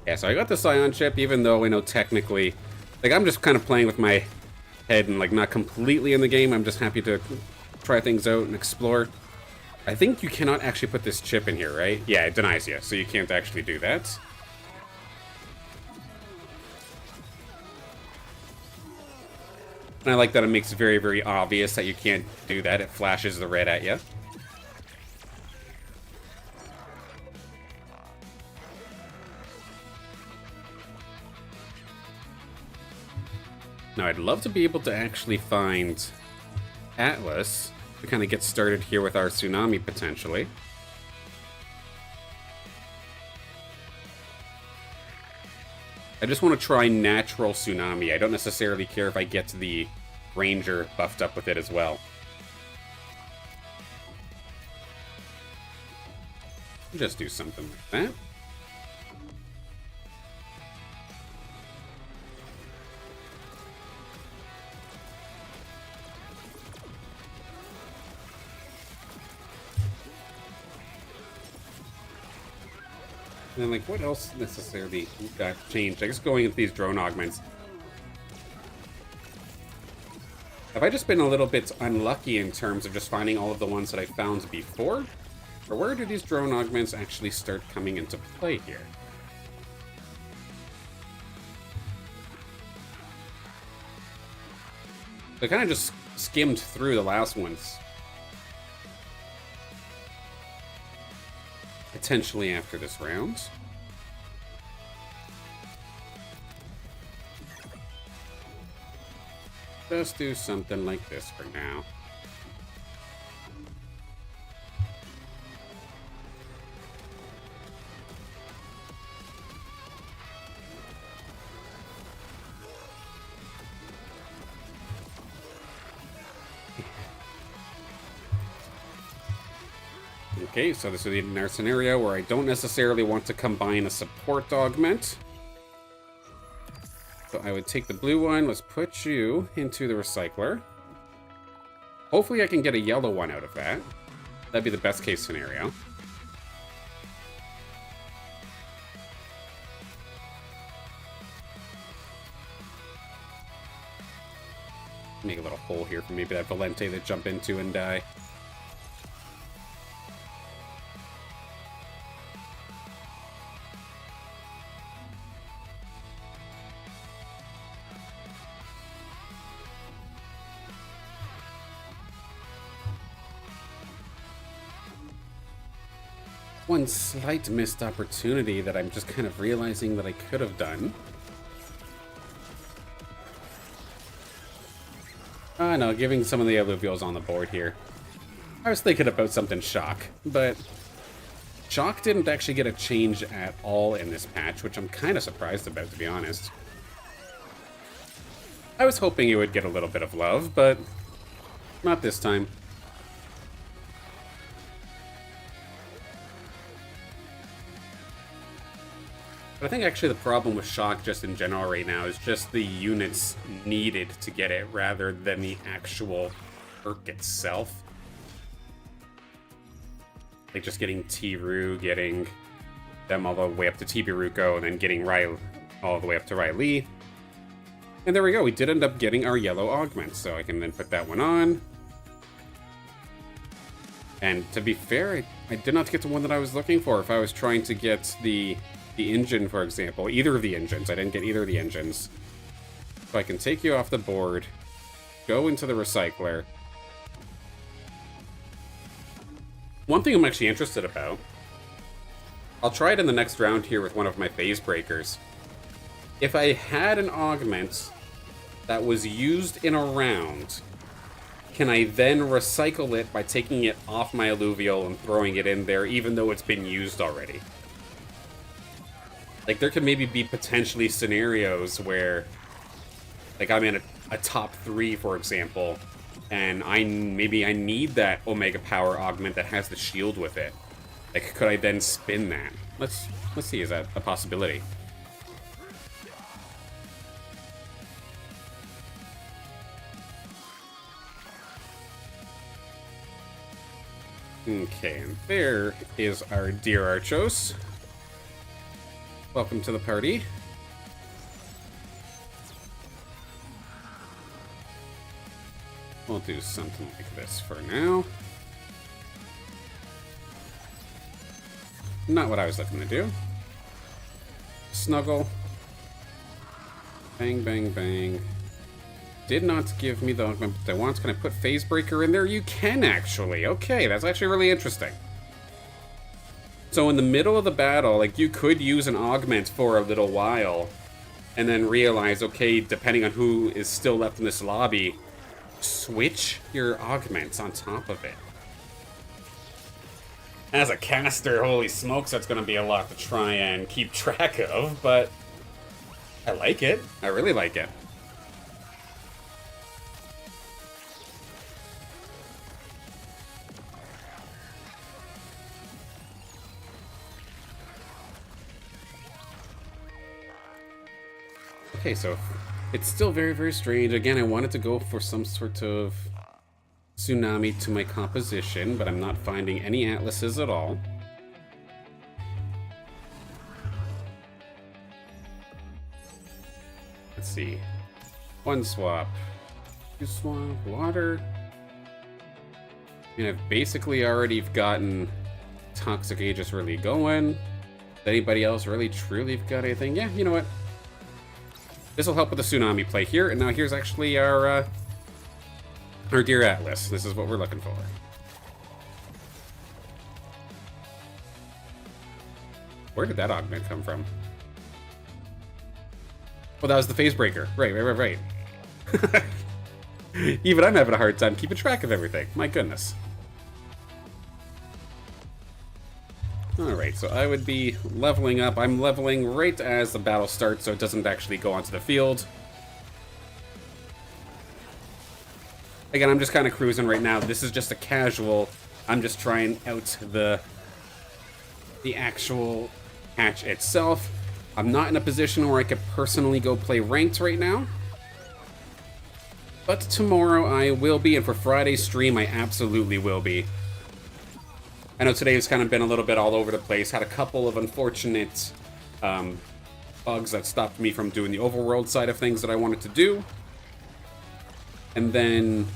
Yeah, so I got the Scion chip, even though we know technically... Like, I'm just kind of playing with my head and, like, not completely in the game. I'm just happy to try things out and explore. I think you cannot actually put this chip in here, right? Yeah, it denies you, so you can't actually do that. And I like that it makes it very, very obvious that you can't do that. It flashes the red at you. Now, I'd love to be able to actually find Atlas to kind of get started here with our tsunami, potentially. I just want to try natural tsunami. I don't necessarily care if I get the ranger buffed up with it as well. Just do something like that. And then, like, what else necessarily got changed? I guess going into these drone augments. Have I just been a little bit unlucky in terms of just finding all of the ones that I found before? Or where do these drone augments actually start coming into play here? I kind of just skimmed through the last ones. Potentially after this round. Just do something like this for now. Okay, so this is in our scenario where I don't necessarily want to combine a support augment. So I would take the blue one, let's put you into the recycler. Hopefully I can get a yellow one out of that. That'd be the best case scenario. Make a little hole here for maybe that Valente to jump into and die. One slight missed opportunity that I'm just kind of realizing that I could have done. No, giving some of the alluvials on the board here. I was thinking about something Shock, but Shock didn't actually get a change at all in this patch, which I'm kind of surprised about, to be honest. I was hoping it would get a little bit of love, but not this time. But I think actually the problem with Shock just in general right now is just the units needed to get it rather than the actual perk itself. Like just getting T-Ru, getting them all the way up to Tibiruko, and then getting Riley all the way up to Riley. And there we go, we did end up getting our yellow augment, so I can then put that one on. And to be fair, I did not get the one that I was looking for. If I was trying to get the engine, for example, either of the engines. I didn't get either of the engines. So I can take you off the board, go into the recycler. One thing I'm actually interested about, I'll try it in the next round here with one of my phase breakers. If I had an augment that was used in a round, can I then recycle it by taking it off my alluvial and throwing it in there even though it's been used already? Like, there could maybe be potentially scenarios where, like, I'm in a top 3, for example, and maybe I need that Omega Power augment that has the shield with it. Like, could I then spin that? Let's see, is that a possibility? Okay, and there is our dear Archos. Welcome to the party. We'll do something like this for now. Not what I was looking to do. Snuggle. Bang, bang, bang. Did not give me the augment that I want. Can I put Phase Breaker in there? You can, actually. Okay, that's actually really interesting. So in the middle of the battle, like, you could use an augment for a little while and then realize, okay, depending on who is still left in this lobby, switch your augments on top of it. As a caster, holy smokes, that's going to be a lot to try and keep track of, but I like it. I really like it. Okay, so it's still very, very strange. Again, I wanted to go for some sort of tsunami to my composition, but I'm not finding any atlases at all. Let's see. One swap. You swap water. And I've basically already gotten Toxic Aegis really going. Does anybody else really truly got anything? Yeah, you know what? This will help with the tsunami play here. And now here's actually our dear Atlas. This is what we're looking for. Where did that augment come from? Oh, that was the phase breaker. Right. Even I'm having a hard time keeping track of everything. My goodness. Alright, so I would be leveling up. I'm leveling right as the battle starts, so it doesn't actually go onto the field. Again, I'm just kind of cruising right now. This is just a casual. I'm just trying out the actual patch itself. I'm not in a position where I could personally go play ranked right now. But tomorrow I will be, and for Friday's stream I absolutely will be. I know today's kind of been a little bit all over the place. Had a couple of unfortunate bugs that stopped me from doing the Overworld side of things that I wanted to do. And then,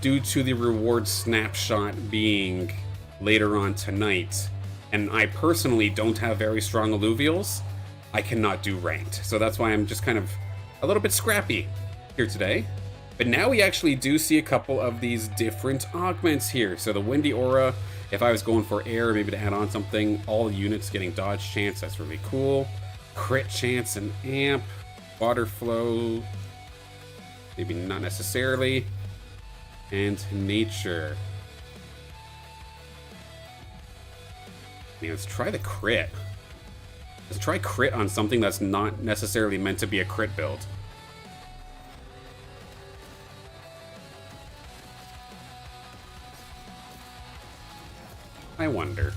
due to the reward snapshot being later on tonight, and I personally don't have very strong alluvials, I cannot do ranked. So that's why I'm just kind of a little bit scrappy here today. But now we actually do see a couple of these different augments here. So the Windy Aura, if I was going for air, maybe to add on something, all units getting dodge chance, that's really cool. Crit chance and amp, water flow, maybe not necessarily, and nature. I mean, let's try the crit. Let's try crit on something that's not necessarily meant to be a crit build. I wonder.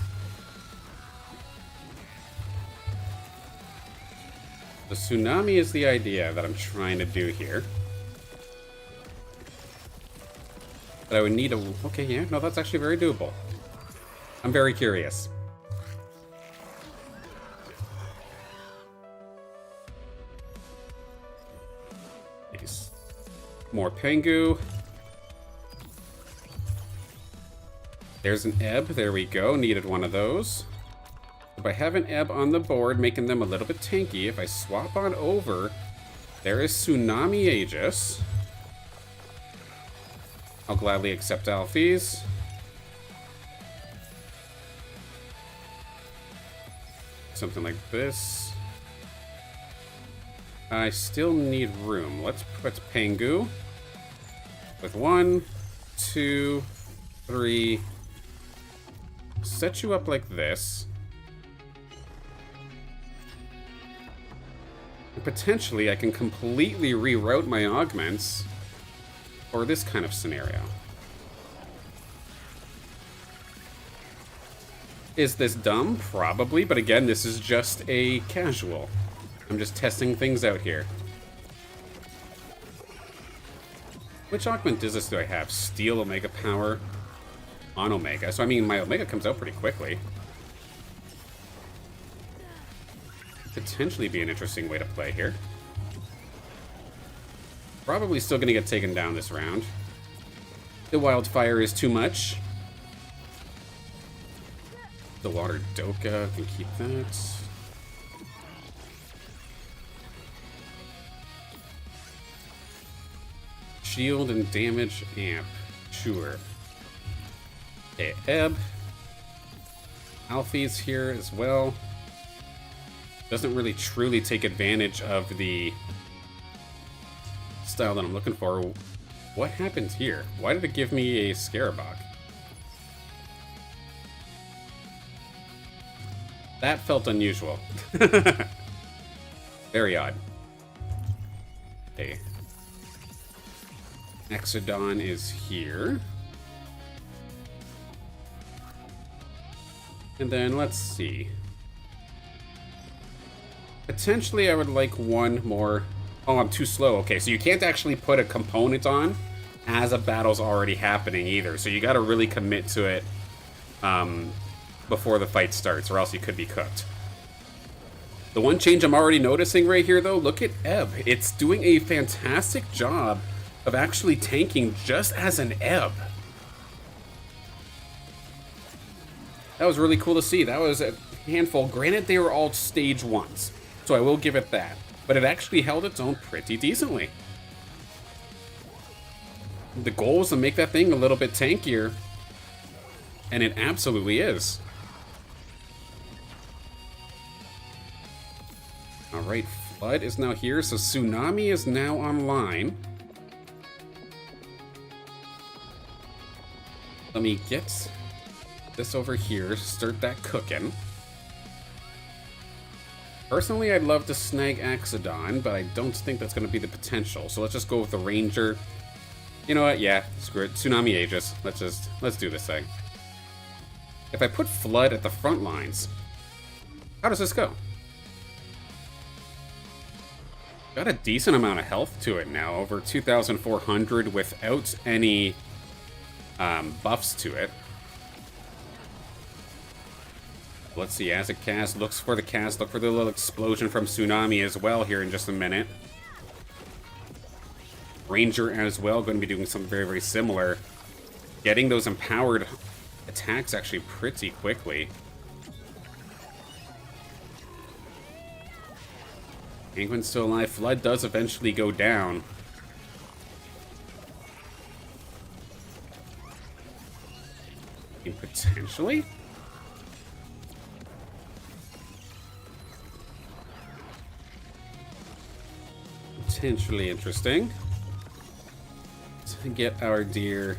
The tsunami is the idea that I'm trying to do here. But I would need a... Okay, yeah, no, that's actually very doable. I'm very curious. Nice. More Pengu. There's an ebb. There we go. Needed one of those. If I have an ebb on the board, making them a little bit tanky, if I swap on over, there is Tsunami Aegis. I'll gladly accept Alphys. Something like this. I still need room. Let's put Pengu with 1, 2, 3. Set you up like this. And potentially I can completely reroute my augments for this kind of scenario. Is this dumb? Probably, but again, this is just a casual. I'm just testing things out here. Which augment is this do I have? Steel Omega Power on Omega. So I mean, my Omega comes out pretty quickly. Potentially be an interesting way to play here. Probably still gonna get taken down this round. The Wildfire is too much. The Water Doka can keep that. Shield and damage amp. Sure. Okay, Ebb. Alphys here as well. Doesn't really truly take advantage of the style that I'm looking for. What happened here? Why did it give me a Scarabok? That felt unusual. Very odd. Okay. Exodon is here. And then let's see. Potentially I would like one more. Oh, I'm too slow. Okay, so you can't actually put a component on as a battle's already happening either. So you gotta really commit to it before the fight starts, or else you could be cooked. The one change I'm already noticing right here, though, look at Ebb. It's doing a fantastic job of actually tanking just as an ebb. That was really cool to see. That was a handful. Granted, they were all stage 1s, so I will give it that. But it actually held its own pretty decently. The goal was to make that thing a little bit tankier, and it absolutely is. Alright, Flood is now here, so Tsunami is now online. Let me get this over here, start that cooking. Personally, I'd love to snag Axodon, but I don't think that's going to be the potential. So let's just go with the Ranger. You know what? Yeah, screw it. Tsunami Aegis. Let's do this thing. If I put Flood at the front lines, how does this go? Got a decent amount of health to it now, over 2,400 without any buffs to it. Let's see, as it casts, looks for the cast, look for the little explosion from Tsunami as well here in just a minute. Ranger as well, going to be doing something very, very similar. Getting those empowered attacks actually pretty quickly. Penguin's still alive. Flood does eventually go down. And potentially? Potentially interesting. To get our dear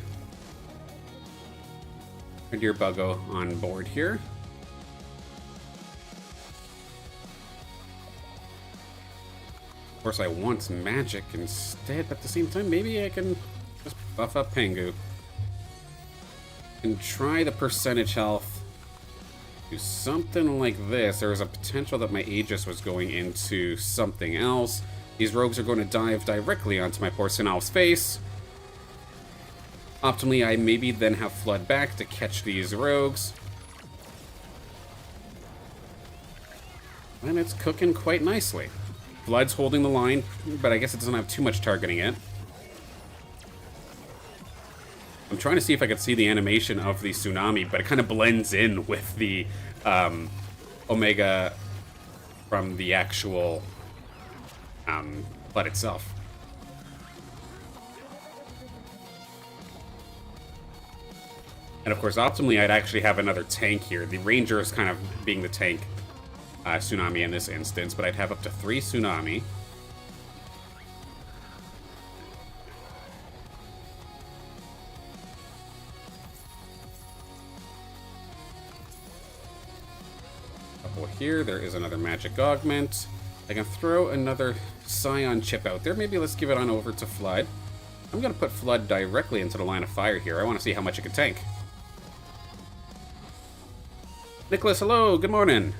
Buggo on board here. Of course, I want magic instead, but at the same time, maybe I can just buff up Pengu. And try the percentage health. Do something like this. There was a potential that my Aegis was going into something else. These rogues are going to dive directly onto my poor Sinalf's face. Optimally, I maybe then have Flood back to catch these rogues. And it's cooking quite nicely. Flood's holding the line, but I guess it doesn't have too much targeting it. I'm trying to see if I could see the animation of the Tsunami, but it kind of blends in with the Omega from the actual Flood itself. And of course, optimally, I'd actually have another tank here. The Ranger is kind of being the tank Tsunami in this instance, but I'd have up to 3 Tsunami. Couple here. There is another magic augment. I can throw another Scion chip out there. Maybe let's give it on over to Flood. I'm going to put Flood directly into the line of fire here. I want to see how much it can tank. Nicholas, hello. Good morning.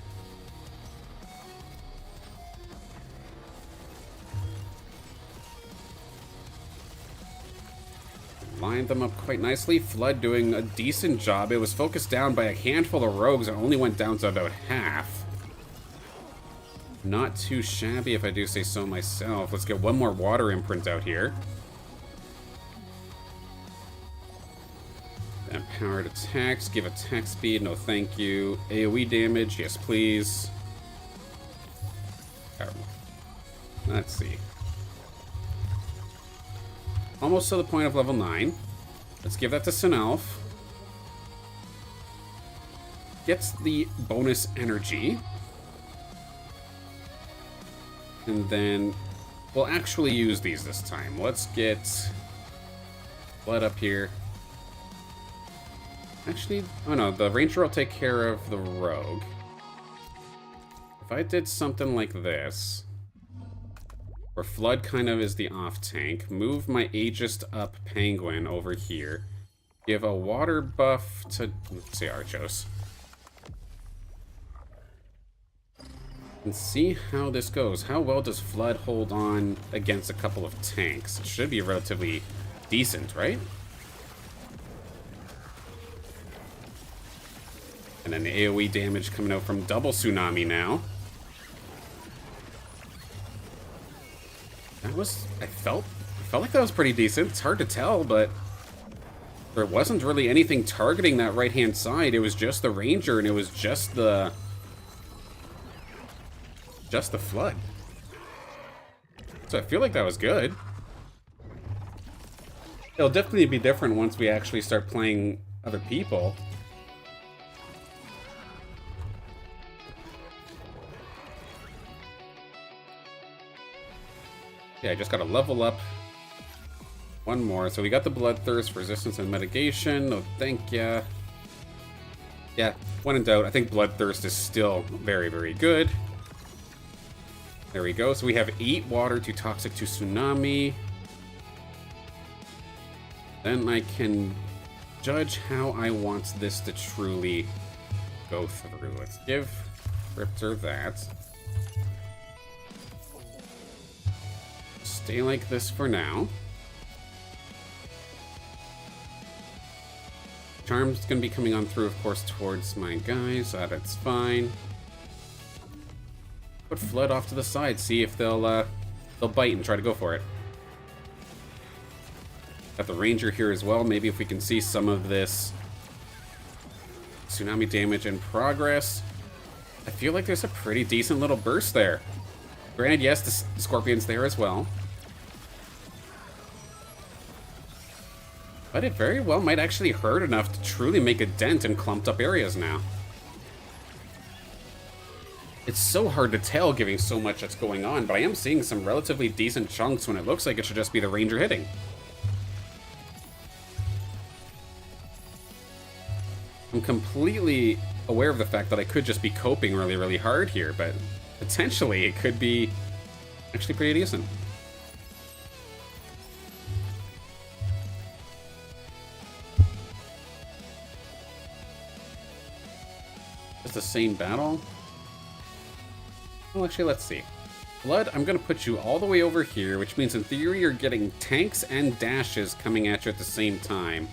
Lined them up quite nicely. Flood doing a decent job. It was focused down by a handful of rogues and only went down to about half. Not too shabby if I do say so myself. Let's get one more water imprint out here. Empowered attacks. Give attack speed. No thank you. AoE damage. Yes, please. Let's see. Almost to the point of level 9. Let's give that to Sinalf. Gets the bonus energy. And then we'll actually use these this time. Let's get Blood up here. Actually, oh no, the Ranger will take care of the Rogue. If I did something like this, where Flood kind of is the off-tank, move my Aegis up Penguin over here, give a water buff to, let's say, Archos. And see how this goes. How well does Flood hold on against a couple of tanks? It should be relatively decent, right? And then the AoE damage coming out from double Tsunami now. That was, I felt Felt like that was pretty decent. It's hard to tell, but there wasn't really anything targeting that right-hand side. It was just the Ranger, and it was just the Flood. So I feel like that was good. It'll definitely be different once we actually start playing other people. Yeah, I just gotta level up one more. So we got the Bloodthirst, Resistance, and Mitigation. No, thank ya. Yeah, when in doubt, I think Bloodthirst is still very, very good. There we go. So we have 8 water, 2 toxic, 2 tsunami. Then I can judge how I want this to truly go through. Let's give Riptor that. Stay like this for now. Charm's going to be coming on through, of course, towards my guys. That's fine. Put Flood off to the side. See if they'll bite and try to go for it. Got the Ranger here as well. Maybe if we can see some of this tsunami damage in progress. I feel like there's a pretty decent little burst there. Granted, yes, the Scorpion's there as well. But it very well might actually hurt enough to truly make a dent in clumped up areas now. It's so hard to tell given so much that's going on, but I am seeing some relatively decent chunks when it looks like it should just be the Ranger hitting. I'm completely aware of the fact that I could just be coping really, really hard here, but potentially it could be actually pretty decent. The same battle? Well, actually, let's see. Blood, I'm going to put you all the way over here, which means in theory you're getting tanks and dashes coming at you at the same time.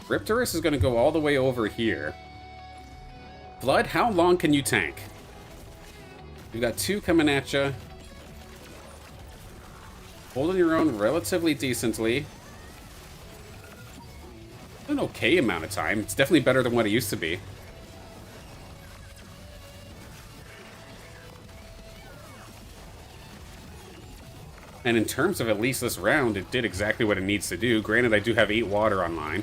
Riptorus is going to go all the way over here. Blood, how long can you tank? You've got 2 coming at you. Holding your own relatively decently. An okay amount of time. It's definitely better than what it used to be. And in terms of at least this round, it did exactly what it needs to do. Granted, I do have 8 water online.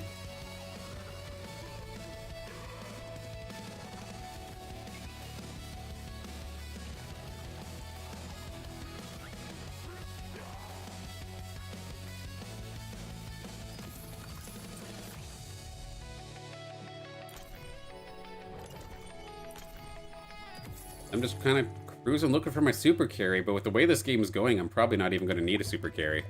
I'm just kind of cruising looking for my super carry, but with the way this game is going, I'm probably not even going to need a super carry.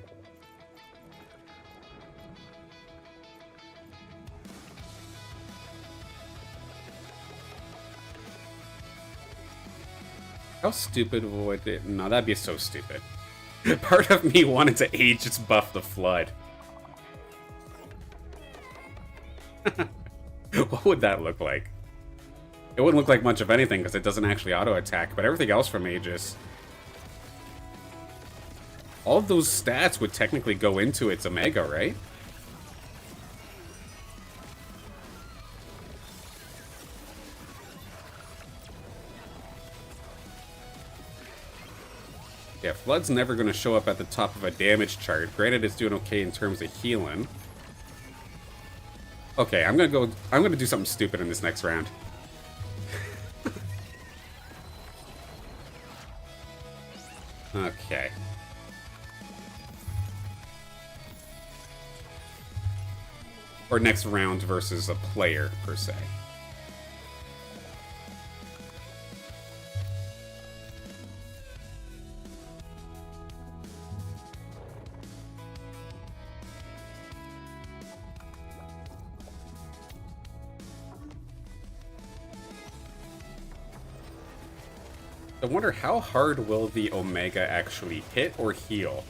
How stupid would it... No, that'd be so stupid. Part of me wanted to Aegis buff the Flood. What would that look like? It wouldn't look like much of anything because it doesn't actually auto-attack, but everything else from Aegis... All of those stats would technically go into its Omega, right? Yeah, Flood's never going to show up at the top of a damage chart. Granted, it's doing okay in terms of healing. Okay, I'm gonna do something stupid in this next round. Okay. Or next round versus a player, per se. I wonder how hard will the Omega actually hit or heal?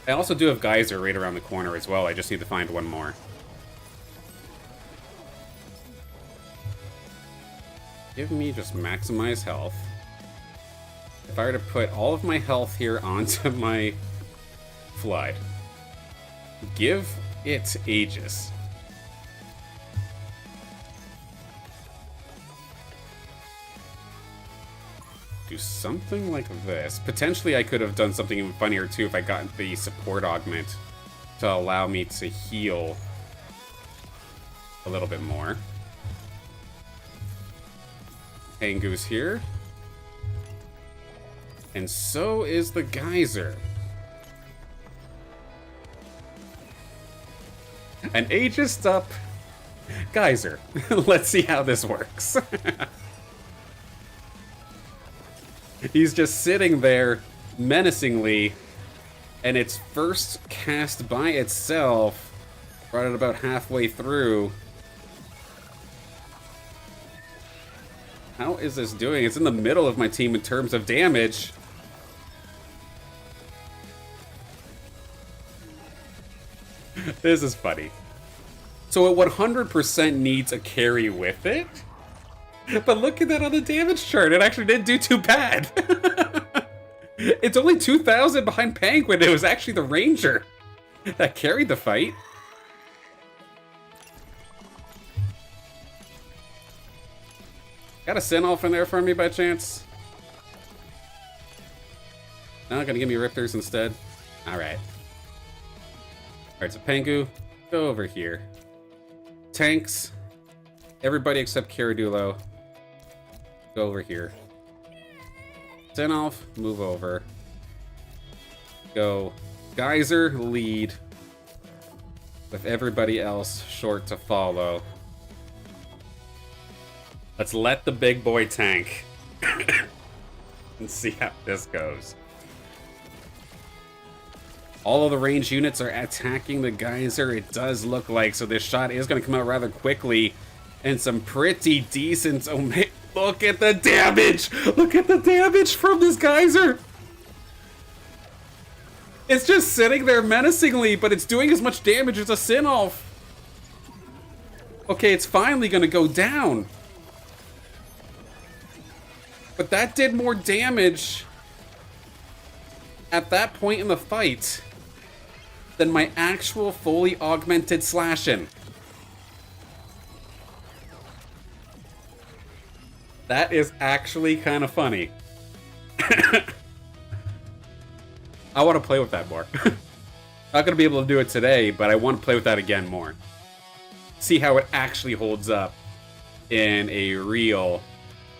I also do have Geyser right around the corner as well. I just need to find one more. Give me just maximize health. If I were to put all of my health here onto my Flood, give it Aegis. Do something like this. Potentially I could have done something even funnier too if I got the support augment to allow me to heal a little bit more. Angu's here. And so is the geyser. An Aegis up geyser. Let's see how this works. He's just sitting there menacingly, and it's first cast by itself right at about halfway through. How is this doing? It's in the middle of my team in terms of damage. This is funny. So it 100% needs a carry with it. But look at that on the damage chart. It actually didn't do too bad. It's only 2,000 behind Penguin. It was actually the Ranger that carried the fight. Got a Sin-Off in there for me by chance? No, gonna give me Rifters instead. Alright. Alright, so Pengu, go over here. Tanks. Everybody except Karadulo, go over here. Sin-Off, move over. Go Geyser, lead. With everybody else short to follow. Let's let the big boy tank. And see how this goes. All of the range units are attacking the geyser, it does look like, so this shot is going to come out rather quickly. And some pretty decent... Oh, man, look at the damage! Look at the damage from this geyser! It's just sitting there menacingly, but it's doing as much damage as a Sin-Off. Okay, it's finally going to go down. But that did more damage at that point in the fight than my actual fully augmented Slashin'. That is actually kind of funny. I want to play with that more. Not going to be able to do it today, but I want to play with that again more. See how it actually holds up in a real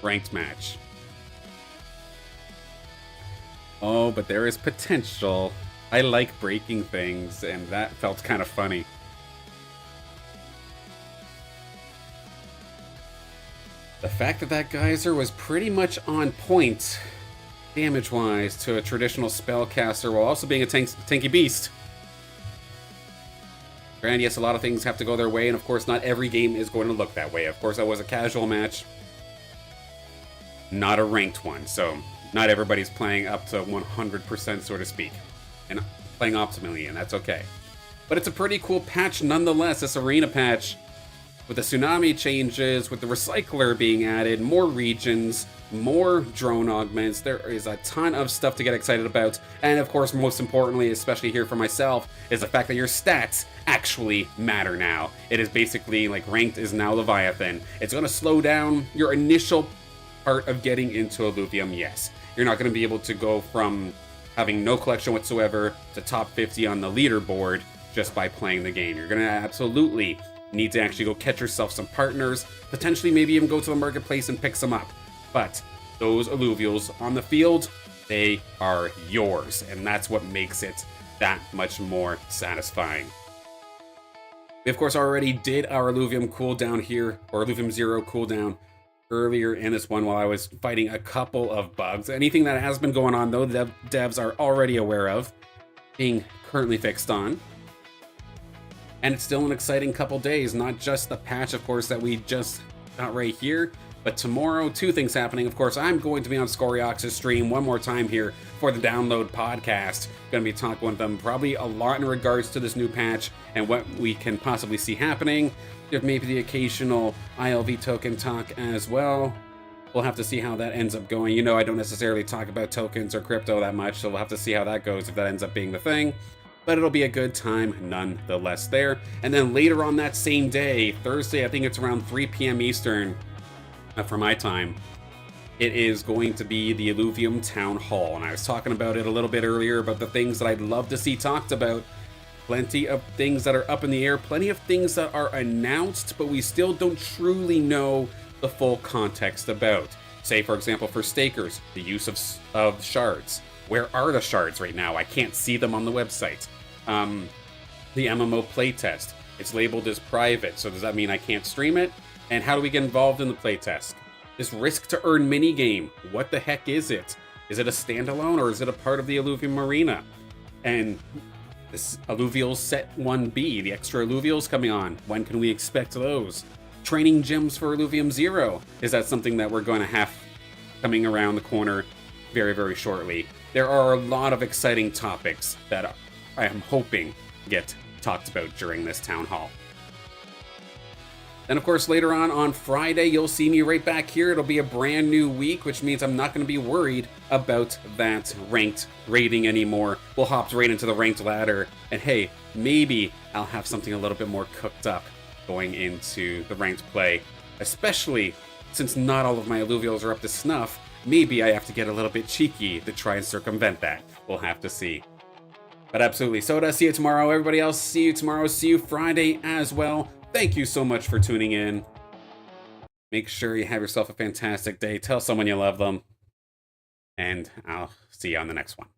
ranked match. Oh, but there is potential. I like breaking things, and that felt kind of funny. The fact that that geyser was pretty much on point, damage-wise, to a traditional spellcaster while also being a tanky beast. Granted, yes, a lot of things have to go their way, and of course not every game is going to look that way. Of course, that was a casual match, not a ranked one, so not everybody's playing up to 100%, so to speak, and playing optimally, and that's okay. But it's a pretty cool patch nonetheless, this arena patch. With the tsunami changes, with the recycler being added, more regions, more drone augments, there is a ton of stuff to get excited about. And of course, most importantly, especially here for myself, is the fact that your stats actually matter now. It is basically like ranked is now Leviathan. It's going to slow down your initial part of getting into Illuvium, yes. You're not going to be able to go from having no collection whatsoever to top 50 on the leaderboard just by playing the game. You're going to absolutely need to actually go catch yourself some partners, potentially maybe even go to the marketplace and pick some up. But those alluvials on the field, they are yours, and that's what makes it that much more satisfying. We of course already did our Illuvium cooldown here, or Illuvium 0 cooldown earlier in this one while I was fighting a couple of bugs. Anything that has been going on though, the devs are already aware of, being currently fixed on. And it's still an exciting couple days, not just the patch, of course, that we just got right here, but tomorrow, two things happening. Of course, I'm going to be on Scoriox's stream one more time here for the Download podcast. Going to be talking with them probably a lot in regards to this new patch and what we can possibly see happening. There may be the occasional ILV token talk as well. we'll have to see how that ends up going. You know, I don't necessarily talk about tokens or crypto that much, so we'll have to see how that goes if that ends up being the thing. But it'll be a good time nonetheless there. And then later on that same day, Thursday, I think it's around 3 p.m. Eastern for my time, it is going to be the Illuvium Town Hall. And I was talking about it a little bit earlier about the things that I'd love to see talked about. Plenty of things that are up in the air, plenty of things that are announced, but we still don't truly know the full context about. Say, for example, for stakers, the use of shards. Where are the shards right now? I can't see them on the website. The MMO playtest. It's labeled as private, so does that mean I can't stream it? And how do we get involved in the playtest? This Risk to Earn minigame, what the heck is it? Is it a standalone or is it a part of the Illuvium Arena? And this Alluvials Set 1B, the extra Alluvials coming on, when can we expect those? Training gyms for Illuvium Zero, is that something that we're going to have coming around the corner very, very shortly? There are a lot of exciting topics that I am hoping get talked about during this town hall. Then, of course, later on Friday, you'll see me right back here. It'll be a brand new week, which means I'm not going to be worried about that ranked rating anymore. We'll hop right into the ranked ladder, and hey, maybe I'll have something a little bit more cooked up going into the ranked play, especially since not all of my Alluvials are up to snuff. Maybe I have to get a little bit cheeky to try and circumvent that. We'll have to see. But absolutely, Soda, see you tomorrow. Everybody else, see you tomorrow. See you Friday as well. Thank you so much for tuning in. Make sure you have yourself a fantastic day. Tell someone you love them. And I'll see you on the next one.